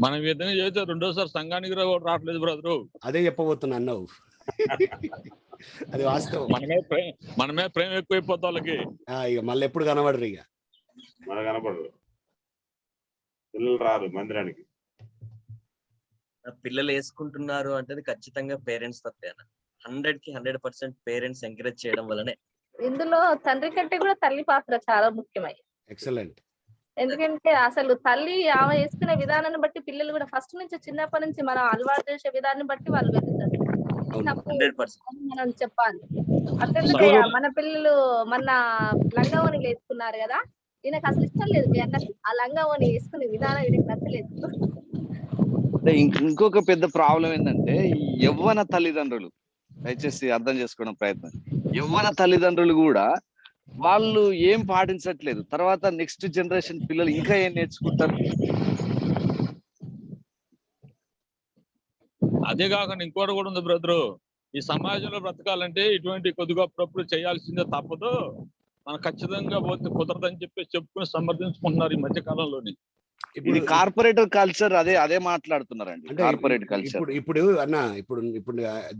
మనం ఏదైనా చేస్తే రెండోసారి సంఘానికి కూడా రావట్లేదు బ్రదరు. అదే చెప్పబోతున్నా అన్నావు. అది వాస్తవం. మనమే ప్రేమ ఎక్కువైపోతా వాళ్ళకి. ఇక మళ్ళీ ఎప్పుడు కనబడరు. ఇక మన కనపడరు, పిల్లలు రారు మందిరానికి. పిల్లలు వేసుకుంటున్నారు అంటే ఖచ్చితంగా పేరెంట్స్ తప్పేనా? 100కి 100% పేరెంట్స్ ఎంకరేజ్ చేయడం వల్లనే. ఇందులో తండ్రి కంటే కూడా తల్లి పాత్ర చాలా ముఖ్యమై. ఎక్సలెంట్. ఎందుకంటే అసలు తల్లి ఆమె వేసుకునే విధానాన్ని బట్టి పిల్లలు కూడా ఫస్ట్ నుంచి, చిన్నప్పటి నుంచి మనం అలవాటు చేసే విధాన్ని బట్టి వాళ్ళు వెళ్తారు. 100% మనం చెప్పాలి. అట్లా మన పిల్లలు మన లంగావోని వేసుకున్నారు కదా, ఈయనకు అసలు ఇష్టం లేదు. మీ అన్న ఆ లంగావోని వేసుకునే విధానం ఈయనకు నచ్చలేదు. అంటే ఇంకొక పెద్ద ప్రాబ్లం ఏంటంటే, ఈ యవ్వన తల్లిదండ్రులు, దయచేసి అర్థం చేసుకోవడం ప్రయత్నం, యవ్వన తల్లిదండ్రులు కూడా వాళ్ళు ఏం పాటించట్లేదు. తర్వాత నెక్స్ట్ జనరేషన్ పిల్లలు ఇంకా ఏం నేర్చుకుంటారు? అదే కాకుండా ఇంకోటి కూడా ఉంది బ్రదరు. ఈ సమాజంలో బ్రతకాలంటే ఇటువంటి కొద్దిగా అప్పుడప్పుడు చేయాల్సిందే తప్పదు. మనం ఖచ్చితంగా పోతే కుదరదని చెప్పి చెప్పుకుని సమర్థించుకుంటున్నారు ఈ మధ్య కాలంలోని. ఇది కార్పొరేట్ కల్చర్. అదే మాట్లాడుతున్నారండి, కార్పొరేట్ కల్చర్. ఇప్పుడు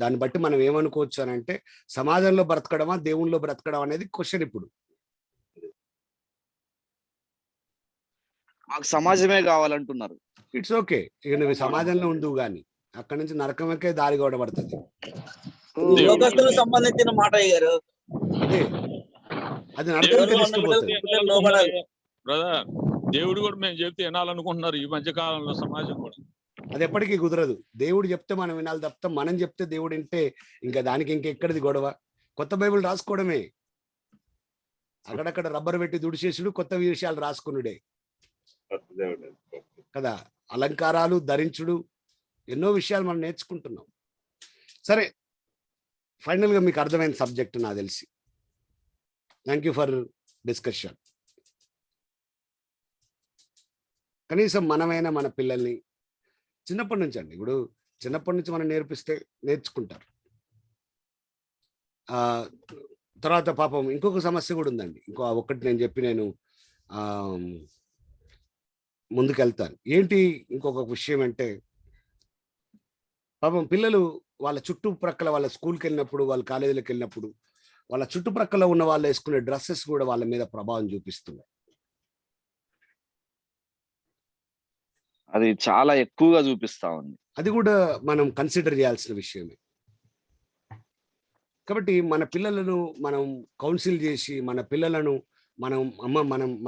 దాన్ని బట్టి మనం ఏమనుకోవచ్చు అని అంటే, సమాజంలో బ్రతకడమా, దేవుళ్ళలో బ్రతకడం అనేది క్వశ్చన్. ఇప్పుడు మాకు సమాజమే కావాలంటున్నారు. It's okay. ఇక నువ్వు సమాజంలో ఉండు గాని అక్కడి నుంచి నరకమకే దారి గొడబడుతుంది. లోకస్తులకు సంబంధించిన మాట అయ్యారు. అదే అది నరకమకే తీసుకుపోతుంది. బ్రదర్, దేవుడు కూడా మేము చెప్తే వినాలనుకుంటున్నారు ఈ మధ్య కాలంలో సమాజం కూడా. అది ఎప్పటికీ కుదరదు. దేవుడు చెప్తే మనం వినాలి తప్ప మనం చెప్తే దేవుడు వింటే ఇంకా దానికి ఇంకెక్కడిది గొడవ. కొత్త బైబిల్ రాసుకోవడమే, అక్కడక్కడ రబ్బర్ పెట్టి దుడిచేసుడు, కొత్త విషయాలు రాసుకునుడే కదా. అలంకారాలు ధరించుడు, ఎన్నో విషయాలు మనం నేర్చుకుంటున్నాం. సరే, ఫైనల్ గా మీకు అర్థమైన సబ్జెక్ట్ నాకు తెలిసి. Thank you for discussion. కనీసం మనమైనా మన పిల్లల్ని చిన్నప్పటి నుంచి అండి, ఇప్పుడు చిన్నప్పటి నుంచి మనం నేర్పిస్తే నేర్చుకుంటారు. తర్వాత పాపం ఇంకొక సమస్య కూడా ఉందండి. ఒక్కటి నేను ముందుకెళ్తాను. ఏంటి ఇంకొక విషయం అంటే, పాపం పిల్లలు వాళ్ళ చుట్టుప్రక్కల వాళ్ళ స్కూల్‌కెళ్ళినప్పుడు, వాళ్ళ కాలేజీలకెళ్ళినప్పుడు, వాళ్ళ చుట్టుప్రక్కల ఉన్న వాళ్ళు యేసుకునే డ్రెసెస్ గూడా వాళ్ళ మీద ప్రభావం చూపిస్తున్నాయి. అది చాలా ఎక్కువగా చూపిస్తా ఉంది. అది గూడా మనం కన్సిడర్ చేయాల్సిన విషయమే. కాబట్టి మన పిల్లలను మనం కౌన్సిల్ జేసి, మన పిల్లలను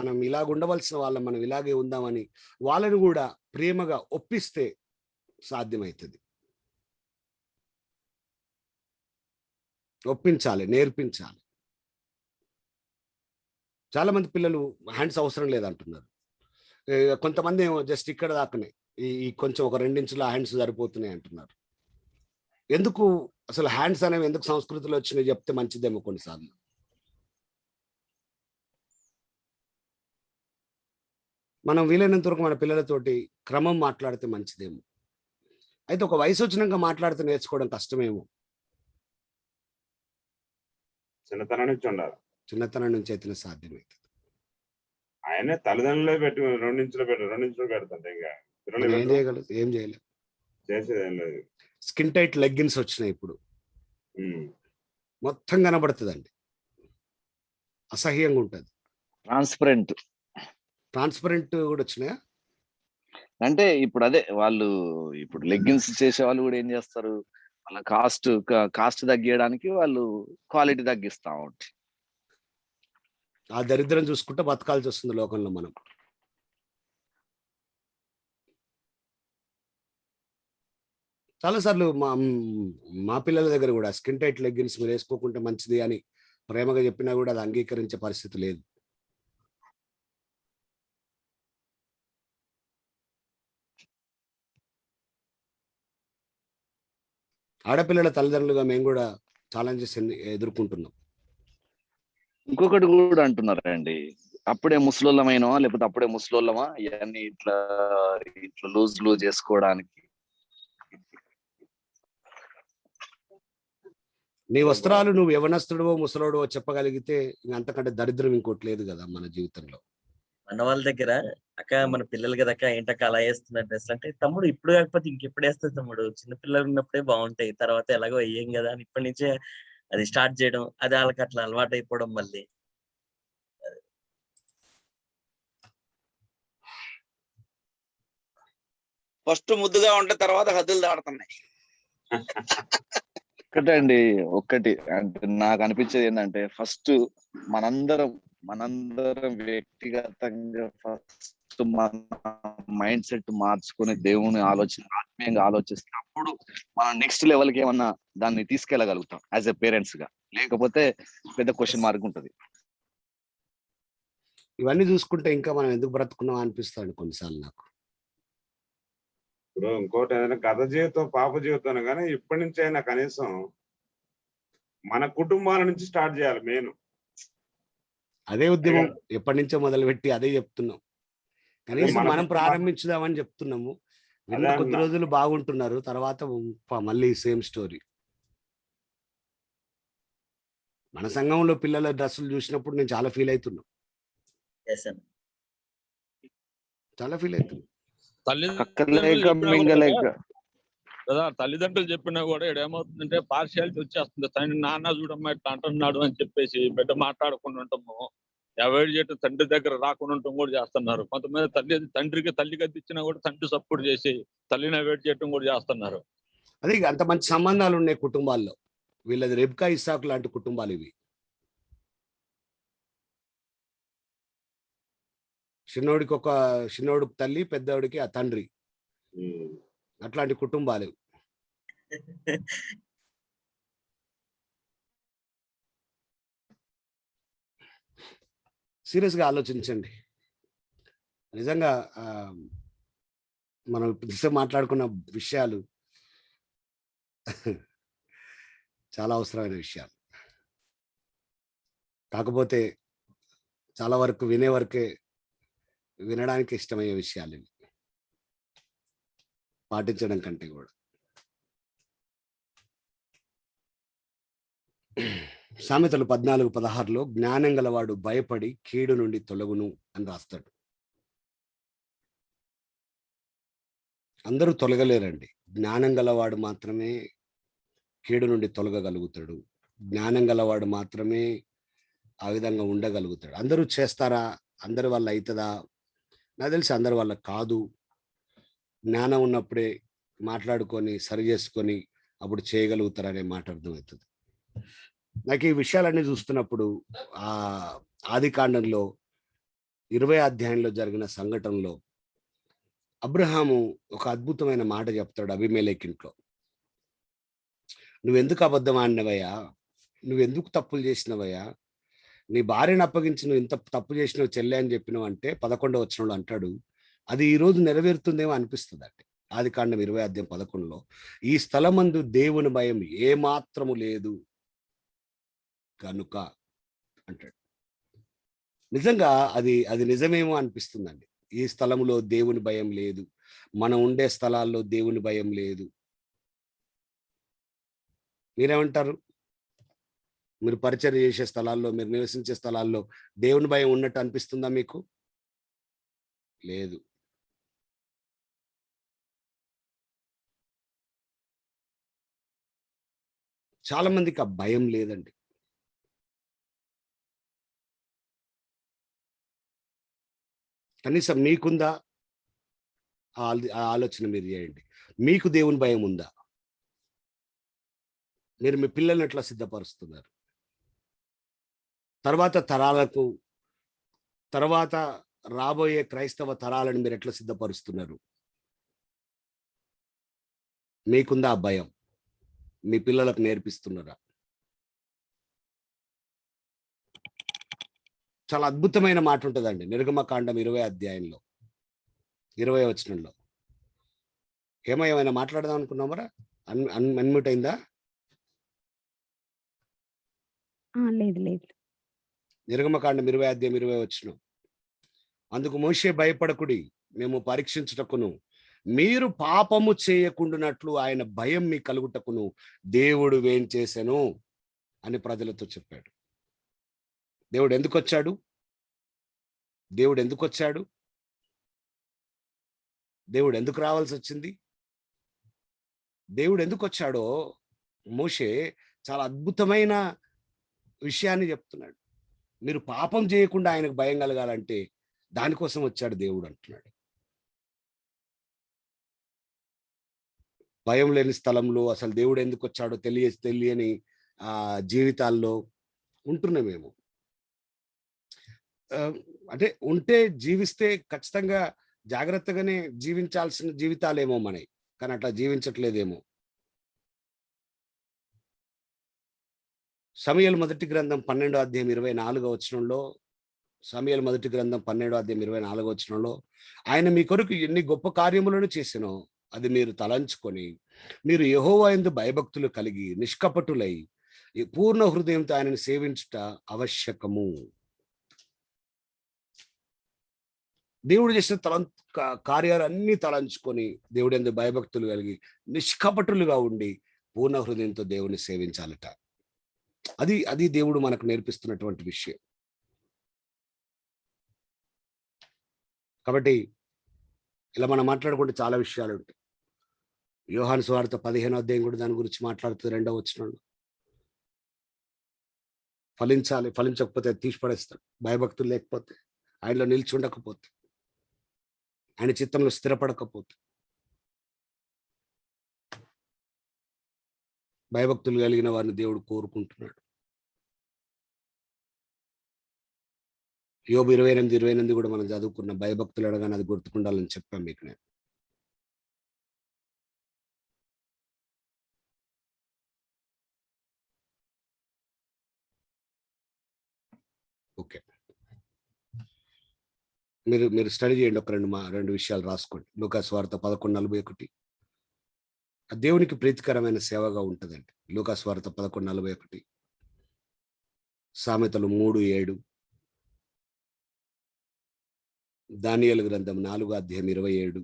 మనం ఇలాగ ఉండవలసిన వాళ్ళం, మనం ఇలాగే ఉందామని వాళ్ళని గూడా ప్రేమగా ఒప్పిస్తే సాధ్యమైతది. ఒప్పించాలి, నేర్పించాలి. చాలా మంది పిల్లలు హ్యాండ్స్ అవసరం లేదంటున్నారు. కొంతమందేమో జస్ట్ ఇక్కడ దాకనే. ఈ కొంచెం ఒక 2 ఇంచుల హ్యాండ్స్ సరిపోతున్నాయి అంటున్నారు. ఎందుకు అసలు హ్యాండ్స్ అనేవి ఎందుకు సంస్కృతిలో వచ్చినాయి చెప్తే మంచిదేమో కొన్నిసార్లు. మనం వీలైనంత వరకు మన పిల్లలతోటి క్రమం మాట్లాడితే మంచిదేమో. అయితే ఒక వయసు వచ్చినాక మాట్లాడితే నేర్చుకోవడం కష్టమేమో. చిన్నతనం నుంచి ఉండాలి. చిన్నతనం నుంచి అయితేనే సాధ్యమైతది. ఆయనే తల్లిదండ్రులే పెట్టి 2 ఇంచులు పెడుతుంటే ఇంకా పిల్లలు మనం ఏం పెట్టరు. చేయగలం? ఏం చేయలేం. చేసేది ఏం లేదు. స్కిన్ టైట్ లెగ్గిన్స్ వచ్చినాయి ఇప్పుడు. ఉమ్. మొత్తం కనబడుతుందండి. అసహ్యంగా ఉంటది. ట్రాన్స్పరెంట్ ట్రాన్స్పరెంట్ కూడా వచ్చినాయా? అంటే ఇప్పుడు అదే వాళ్ళు ఇప్పుడు లెగ్గిన్స్ చేసే వాళ్ళు కూడా ఏం చేస్తారు, వాళ్ళ కాస్ట్ తగ్గియడానికి వాళ్ళు క్వాలిటీ తగ్గిస్తా ఉంటారు. ఆ దరిద్రం చూసుకుంటే బతకాల్సి వస్తుంది లోకంలో మనం. చాలాసార్లు మా పిల్లల దగ్గర కూడా స్కిన్ టైట్ లెగ్గిన్స్ మీరు వేసుకోకుంటే మంచిది అని ప్రేమగా చెప్పినా కూడా అది అంగీకరించే పరిస్థితి లేదు. ఆడపిల్లల తల్లిదండ్రులుగా మేము కూడా ఛాలెంజెస్ ఎదుర్కొంటున్నాం. ఇంకొకటి కూడా అంటున్నారండి, అప్పుడే ముసలోళ్ళమైనవా లేకపోతే అప్పుడే ముసలోళ్ళమా ఇవన్నీ ఇట్లా లూజ్ చేసుకోవడానికి. నీ వస్త్రాలు నువ్వు యవనస్తుడవో ముసలోడవో చెప్పగలిగితే అంతకంటే దరిద్రం ఇంకోటి లేదు కదా మన జీవితంలో. మన వాళ్ళ దగ్గర అక్క మన పిల్లలు కదా అక్క ఏంటక్క అలా వేస్తున్నారు డ్రెస్ అంటే, తమ్ముడు ఇప్పుడు కాకపోతే ఇంకెప్పుడు వేస్తుంది తమ్ముడు, చిన్న పిల్లలు ఉన్నప్పుడే బాగుంటాయి, తర్వాత ఎలాగో వేయం కదా అని ఇప్పటి నుంచే అది స్టార్ట్ చేయడం, అది వాళ్ళకి అట్లా అలవాటు అయిపోవడం మళ్ళీ. ఫస్ట్ ముద్దుగా ఉంటే తర్వాత హద్దులు దాడుతున్నాయి. ఒక్కటి అంటే నాకు అనిపించేది ఏంటంటే, ఫస్ట్ మనందరం వ్యక్తిగతంగా ఫస్ట్ మన మైండ్ సెట్ మార్చుకుని దేవుని ఆత్మీయంగా ఆలోచిస్తే అప్పుడు మనం నెక్స్ట్ లెవెల్కి ఏమన్నా దాన్ని తీసుకెళ్ళగలుగుతాం యాజ్ ఎ పేరెంట్స్ గా. లేకపోతే పెద్ద క్వశ్చన్ మార్క్ ఉంటుంది. ఇవన్నీ చూసుకుంటే ఇంకా మనం ఎందుకు బ్రతుకున్నాం అనిపిస్తాడు కొన్నిసార్లు నాకు. ఇప్పుడు ఇంకోటి ఏదైనా గత జీవితం పాప జీవితం కానీ ఇప్పటి నుంచి అయినా కనీసం మన కుటుంబాల నుంచి స్టార్ట్ చేయాలి మెయిన్. అదే ఉద్యమం ఎప్పటి నుంచో మొదలుపెట్టి అదే చెప్తున్నాం. కనీసం మనం ప్రారంభించుదామని చెప్తున్నాము. విన్న కొద్ది రోజులు బాగుంటున్నారు, తర్వాత మళ్ళీ సేమ్ స్టోరీ. మన సంఘంలో పిల్లల డ్రెస్సులు చూసినప్పుడు నేను చాలా ఫీల్ అవుతున్నా. చాలా ఫీల్ అవుతున్నా. తల్లిదండ్రులు చెప్పినా కూడా ఇక్కడ ఏమవుతుందంటే పార్షియాలిటీ వచ్చేస్తుంది. తండ్రి నాన్న చూడమ్మా ఇట్లా అంటున్నాడు అని చెప్పేసి బిడ్డ మాట్లాడకుండా ఉంటాము, అవాయిడ్ చేయటం, తండ్రి దగ్గర రాకుండా ఉండటం కూడా చేస్తున్నారు. కొంతమంది తండ్రికి తల్లి గది ఇచ్చినా కూడా తండ్రి సపోర్ట్ చేసి తల్లిని అవాయిడ్ చేయటం కూడా చేస్తున్నారు. అదే అంత మంచి సంబంధాలు ఉన్నాయి కుటుంబాల్లో. వీళ్ళది రెబ్కా ఇస్సాకు లాంటి కుటుంబాలు ఇవి. చిన్నోడికి తల్లి, పెద్దోడికి ఆ తండ్రి, అట్లాంటి కుటుంబాలు. సీరియస్ గా ఆలోచించండి. నిజంగా మనం మాట్లాడుకున్న విషయాలు చాలా అవసరమైన విషయాలు. కాకపోతే చాలా వరకు వినడానికి ఇష్టమయ్యే విషయాలు ఇవి, పాటించడం కంటే కూడా. సామెతలు 14:16 జ్ఞానం గలవాడు భయపడి కీడు నుండి తొలగును అని రాస్తాడు. అందరూ తొలగలేరండి. జ్ఞానం గలవాడు మాత్రమే కీడు నుండి తొలగగలుగుతాడు. జ్ఞానం గలవాడు మాత్రమే ఆ విధంగా ఉండగలుగుతాడు. అందరూ చేస్తారా? అందరి వల్ల అయితదా? నాకు తెలిసి అందరి వల్ల కాదు. జ్ఞానం ఉన్నప్పుడే మాట్లాడుకొని, సరి చేసుకొని అప్పుడు చేయగలుగుతారనే మాట అర్థమవుతుంది. నాకు ఈ విషయాలన్నీ చూస్తున్నప్పుడు ఆదికాండంలో 20 అధ్యాయంలో జరిగిన సంఘటనలో అబ్రహాము ఒక అద్భుతమైన మాట చెప్తాడు అబీమెలెకు ఇంట్లో. "నువ్వెందుకు అబద్ధం ఆడినవయ్యా? నువ్వెందుకు తప్పులు చేసినవయ్యా? నీ భార్యను అప్పగించి నువ్వు ఇంత తప్పు చేసినావు చెల్లె అని చెప్పినావు" అంటే 11వ వచనంలో అంటాడు, అది ఈ రోజు నెరవేరుతుందేమో అనిపిస్తుందండి. ఆదికాండం 20 అధ్యాయం 11లో, "ఈ స్థలమందు దేవుని భయం ఏమాత్రము లేదు కనుక" అంటాడు. నిజంగా అది నిజమేమో అనిపిస్తుందండి. ఈ స్థలములో దేవుని భయం లేదు. మనం ఉండే స్థలాల్లో దేవుని భయం లేదు. మీరేమంటారు? మీరు పరిచర్య చేసే స్థలాల్లో, మీరు నివసించే స్థలాల్లో దేవుని భయం ఉన్నట్టు అనిపిస్తుందా మీకు? లేదు. చాలా మందికి ఆ భయం లేదండి. కనీసం మీకుందా? ఆ ఆలోచన మీరు చేయండి. మీకు దేవుని భయం ఉందా? మీరు మీ పిల్లల్ని ఎట్లా సిద్ధపరుస్తున్నారు? తర్వాత రాబోయే క్రైస్తవ తరాలను మీరు ఎట్లా సిద్ధపరుస్తున్నారు? మీకుందా ఆ భయం? మీ పిల్లలకు నేర్పిస్తున్నారా? చాలా అద్భుతమైన మాట ఉంటుందండి నిర్గమకాండం 20 అధ్యాయంలో 20 వచనంలో. ఏమైనా మాట్లాడదాం అనుకున్నామరా? అన్మ్యూట్ అయిందా? లేదు లేదు. నిర్గమకాండం 20 అధ్యాయం 20 వచనం. అందుకు మోషే, భయపడకుడి, మేము పరీక్షించుటకును మీరు పాపము చేయకుండానట్లు ఆయన భయం మీ కలుగుటకును దేవుడు వేం చేసెను అని ప్రజలతో చెప్పాడు. దేవుడు ఎందుకు వచ్చాడు? దేవుడు ఎందుకు వచ్చాడు? దేవుడు ఎందుకు రావాల్సి వచ్చింది? దేవుడు ఎందుకు వచ్చాడో మోషే చాలా అద్భుతమైన విషయాన్ని చెప్తున్నాడు. మీరు పాపం చేయకుండా ఆయనకు భయం కలగాలంటే దానికోసం వచ్చాడు దేవుడు అంటున్నాడు. భయం లేని స్థలంలో అసలు దేవుడు ఎందుకు వచ్చాడో తెలియని జీవితాల్లో ఉంటున్నామేమో. అంటే ఉంటే జీవిస్తే ఖచ్చితంగా జాగ్రత్తగానే జీవించాల్సిన జీవితాలేమో మనవి, కానీ అట్లా జీవించట్లేదేమో. సమూయేలు మొదటి గ్రంథం 12వ అధ్యాయం 24వ వచనంలో, సమూయేలు మొదటి గ్రంథం 12వ అధ్యాయం 24వ వచనంలో, ఆయన మీ కొరకు ఎన్ని గొప్ప కార్యములను చేసినో అది మీరు తలంచుకొని మీరు యెహోవా యందు భయభక్తులు కలిగి నిష్కపటులై పూర్ణ హృదయంతో ఆయనను సేవించుట ఆవశ్యకము. దేవుడు చేసిన కార్యాలన్నీ తలంచుకొని దేవుడి యందు భయభక్తులు కలిగి నిష్కపటులుగా ఉండి పూర్ణ హృదయంతో దేవుని సేవించాలట. అది దేవుడు మనకు నేర్పిస్తున్నటువంటి విషయం. కాబట్టి ఇలా మనం మాట్లాడుకుంటే చాలా విషయాలు ఉంటాయి. యోహాను సువార్త 15వ అధ్యాయం కూడా దాని గురించి మాట్లాడుతుంది 2వ వచనంలో. ఫలించాలి, ఫలించకపోతే తీసిపడేస్తాడు. భయభక్తులు లేకపోతే, ఆయనలో నిలిచి ఉండకపోతే, ఆయన చిత్తంలో స్థిరపడకపోతే. భయభక్తులు కలిగిన వారిని దేవుడు కోరుకుంటున్నాడు. యోబు 28:28 కూడా మనం చదువుకున్న భయభక్తులు అడగానే అది గుర్తుకుండాలని చెప్పాను మీకు నేను. ఓకే, మీరు స్టడీ చేయండి. ఒక రెండు విషయాలు రాసుకోండి. లూకా సువార్త 11:41 దేవునికి ప్రీతికరమైన సేవగా ఉంటుందండి. లూకా సువార్త 11:41, సామెతలు 3:7, దానియేలు గ్రంథం 4వ అధ్యాయం 27,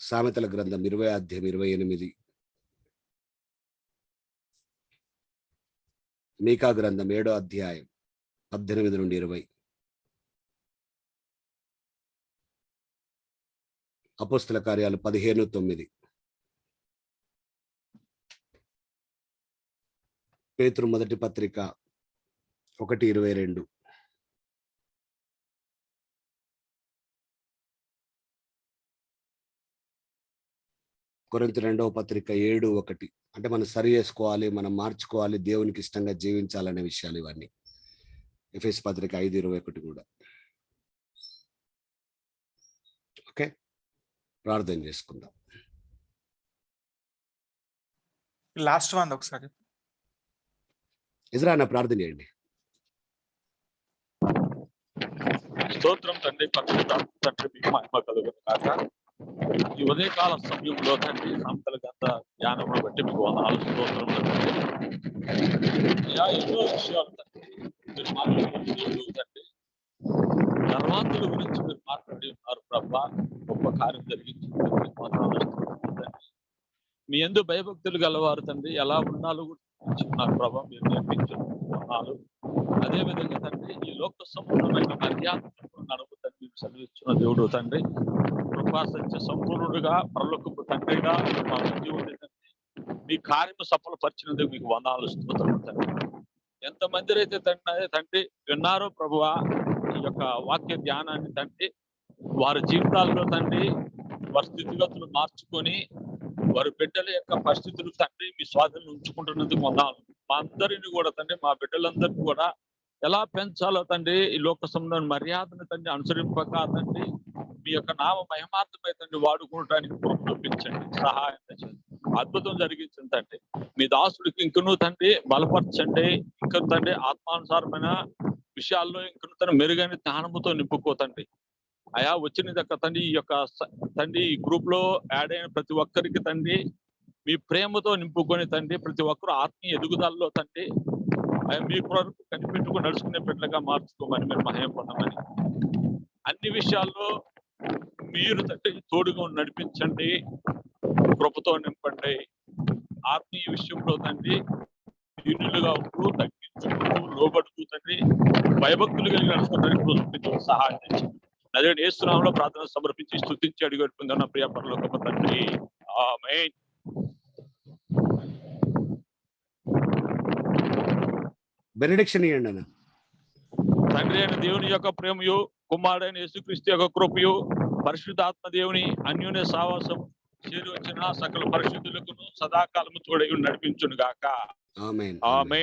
సామెతల గ్రంథం 20వ అధ్యాయం 28, మీకా గ్రంథం 7వ అధ్యాయం 18 నుండి 20, అపోస్తల కార్యాలు 15:9. పేతురు మొదటి పత్రిక 1:22. కొరింథీ 2వ పత్రిక 7:1. అంటే మనం సరి చేసుకోవాలి, మనం మార్చుకోవాలి, దేవునికి ఇష్టంగా జీవించాలనే విషయాలు ఇవన్నీ. ఎఫెసు పత్రిక 5:21 కూడా. ఓకే, ప్రార్థన చేసుకుందాం. లాస్ట్ వన్ ఒకసారి ఇజ్రా అన్న ప్రార్థన చేయండి. స్తోత్రం తండ్రి, పరిశుద్ధాత్మ తండ్రి, మీకు మహిమ కలుగును గాక. ఈ ఉదయకాల సమయంలో తండ్రి సంతల గంట జ్ఞానమును బట్టి మీకు వందనాలు, స్తోత్రములు తండ్రి. యా ఎన్నో విషయాలు తండ్రి మీరు మాట్లాడుతూ తండ్రి, ధర్మాంతుల గురించి మీరు మాట్లాడి ఉన్నారు ప్రభా. గొప్ప కార్యం జరిగించింది, వందనాలు, స్తోత్రములు తండ్రి. మీ యందు భయభక్తులు గలవారు తండ్రి ఎలా ఉండాలో కూడా ఉన్నారు ప్రభా, మీరు నేర్పించున్నారు. అదే విధంగా తండ్రి ఈ లోక సంపూర్ణమైన మర్యాద నడుపు తండ్రి సెలవిస్తున్న దేవుడు తండ్రి, కృపా సత్య సంపూర్ణుడుగా పరలోకపు తండ్రిగా మా మధ్య ఉండే తండ్రి, మీ కార్యము సఫలపరిచినందుకు మీకు వందనాలు, స్తోత్రములు తండ్రి. ఎంతమంది అయితే తండ్రి విన్నారో ప్రభువా ఈ యొక్క వాక్య ధ్యానాన్ని తండ్రి, వారి జీవితాల్లో తండ్రి వారి స్థితిగతులు మార్చుకొని వారి బిడ్డల యొక్క పరిస్థితులు తండ్రి మీ స్వాధీనం ఉంచుకుంటున్నందుకు వందనాలు. మా అందరిని కూడా తండ్రి, మా బిడ్డలందరినీ కూడా ఎలా పెంచాలో తండ్రి, ఈ లోక సంబంధమైన మర్యాదను తండ్రి అనుసరింపక తండ్రి మీ యొక్క నామ మహిమార్థమై తండ్రి వాడుకోవడానికి కృప చూపించండి, సహాయం చేయండి, అద్భుతం జరిగించండి తండ్రి. మీ దాసుడికి ఇంకనూ తండ్రి బలపరచండి, ఇంకా తండ్రి ఆత్మానుసారమైన విషయాల్లో ఇంకనూ తండ్రి మెరుగైన జ్ఞానముతో నింపుకోతండి. అయా వచ్చిన దగ్గర తండ్రి ఈ యొక్క తండ్రి ఈ గ్రూప్ లో యాడ్ అయిన ప్రతి ఒక్కరికి తండ్రి మీ ప్రేమతో నింపుకొని తండ్రి, ప్రతి ఒక్కరు ఆత్మీయ ఎదుగుదలలో తండ్రి మీ కొరకు కనిపెట్టుకుని నడుచుకునే బిడ్డలుగా మార్చుకోమని మీరు మహిమ పొందమని, అన్ని విషయాల్లో మీరు తండ్రి తోడుగా నడిపించండి, కృపతో నింపండి. ఆత్మీయ విషయంలో తండ్రి దీనులుగా ఉంటూ తగ్గించుకుంటూ లోబడుతూ తండ్రి భయభక్తులు కలిగి నడుచుకోవడానికి సహాయం చేయండి. అదే యేసునామములో ప్రార్థన సమర్పించి స్తుతించి అడిగి పెట్టుకుందాం ప్రియ పరలోకపు తండ్రి, ఆమేన్. బెనడిక్షన్ ఇవ్వండి అన్న. తండ్రి అయిన దేవుని యొక్క ప్రేమయు, కుమారుడైన యేసుక్రీస్తు యొక్క కృపయు, పరిశుద్ధాత్మ దేవుని అన్యోన్య సావాసం చేరి వచ్చిన సకల పరిశుద్ధులకు సదాకాలము తోడై నడిపించును గాక. ఆమేన్. ఆమేన్.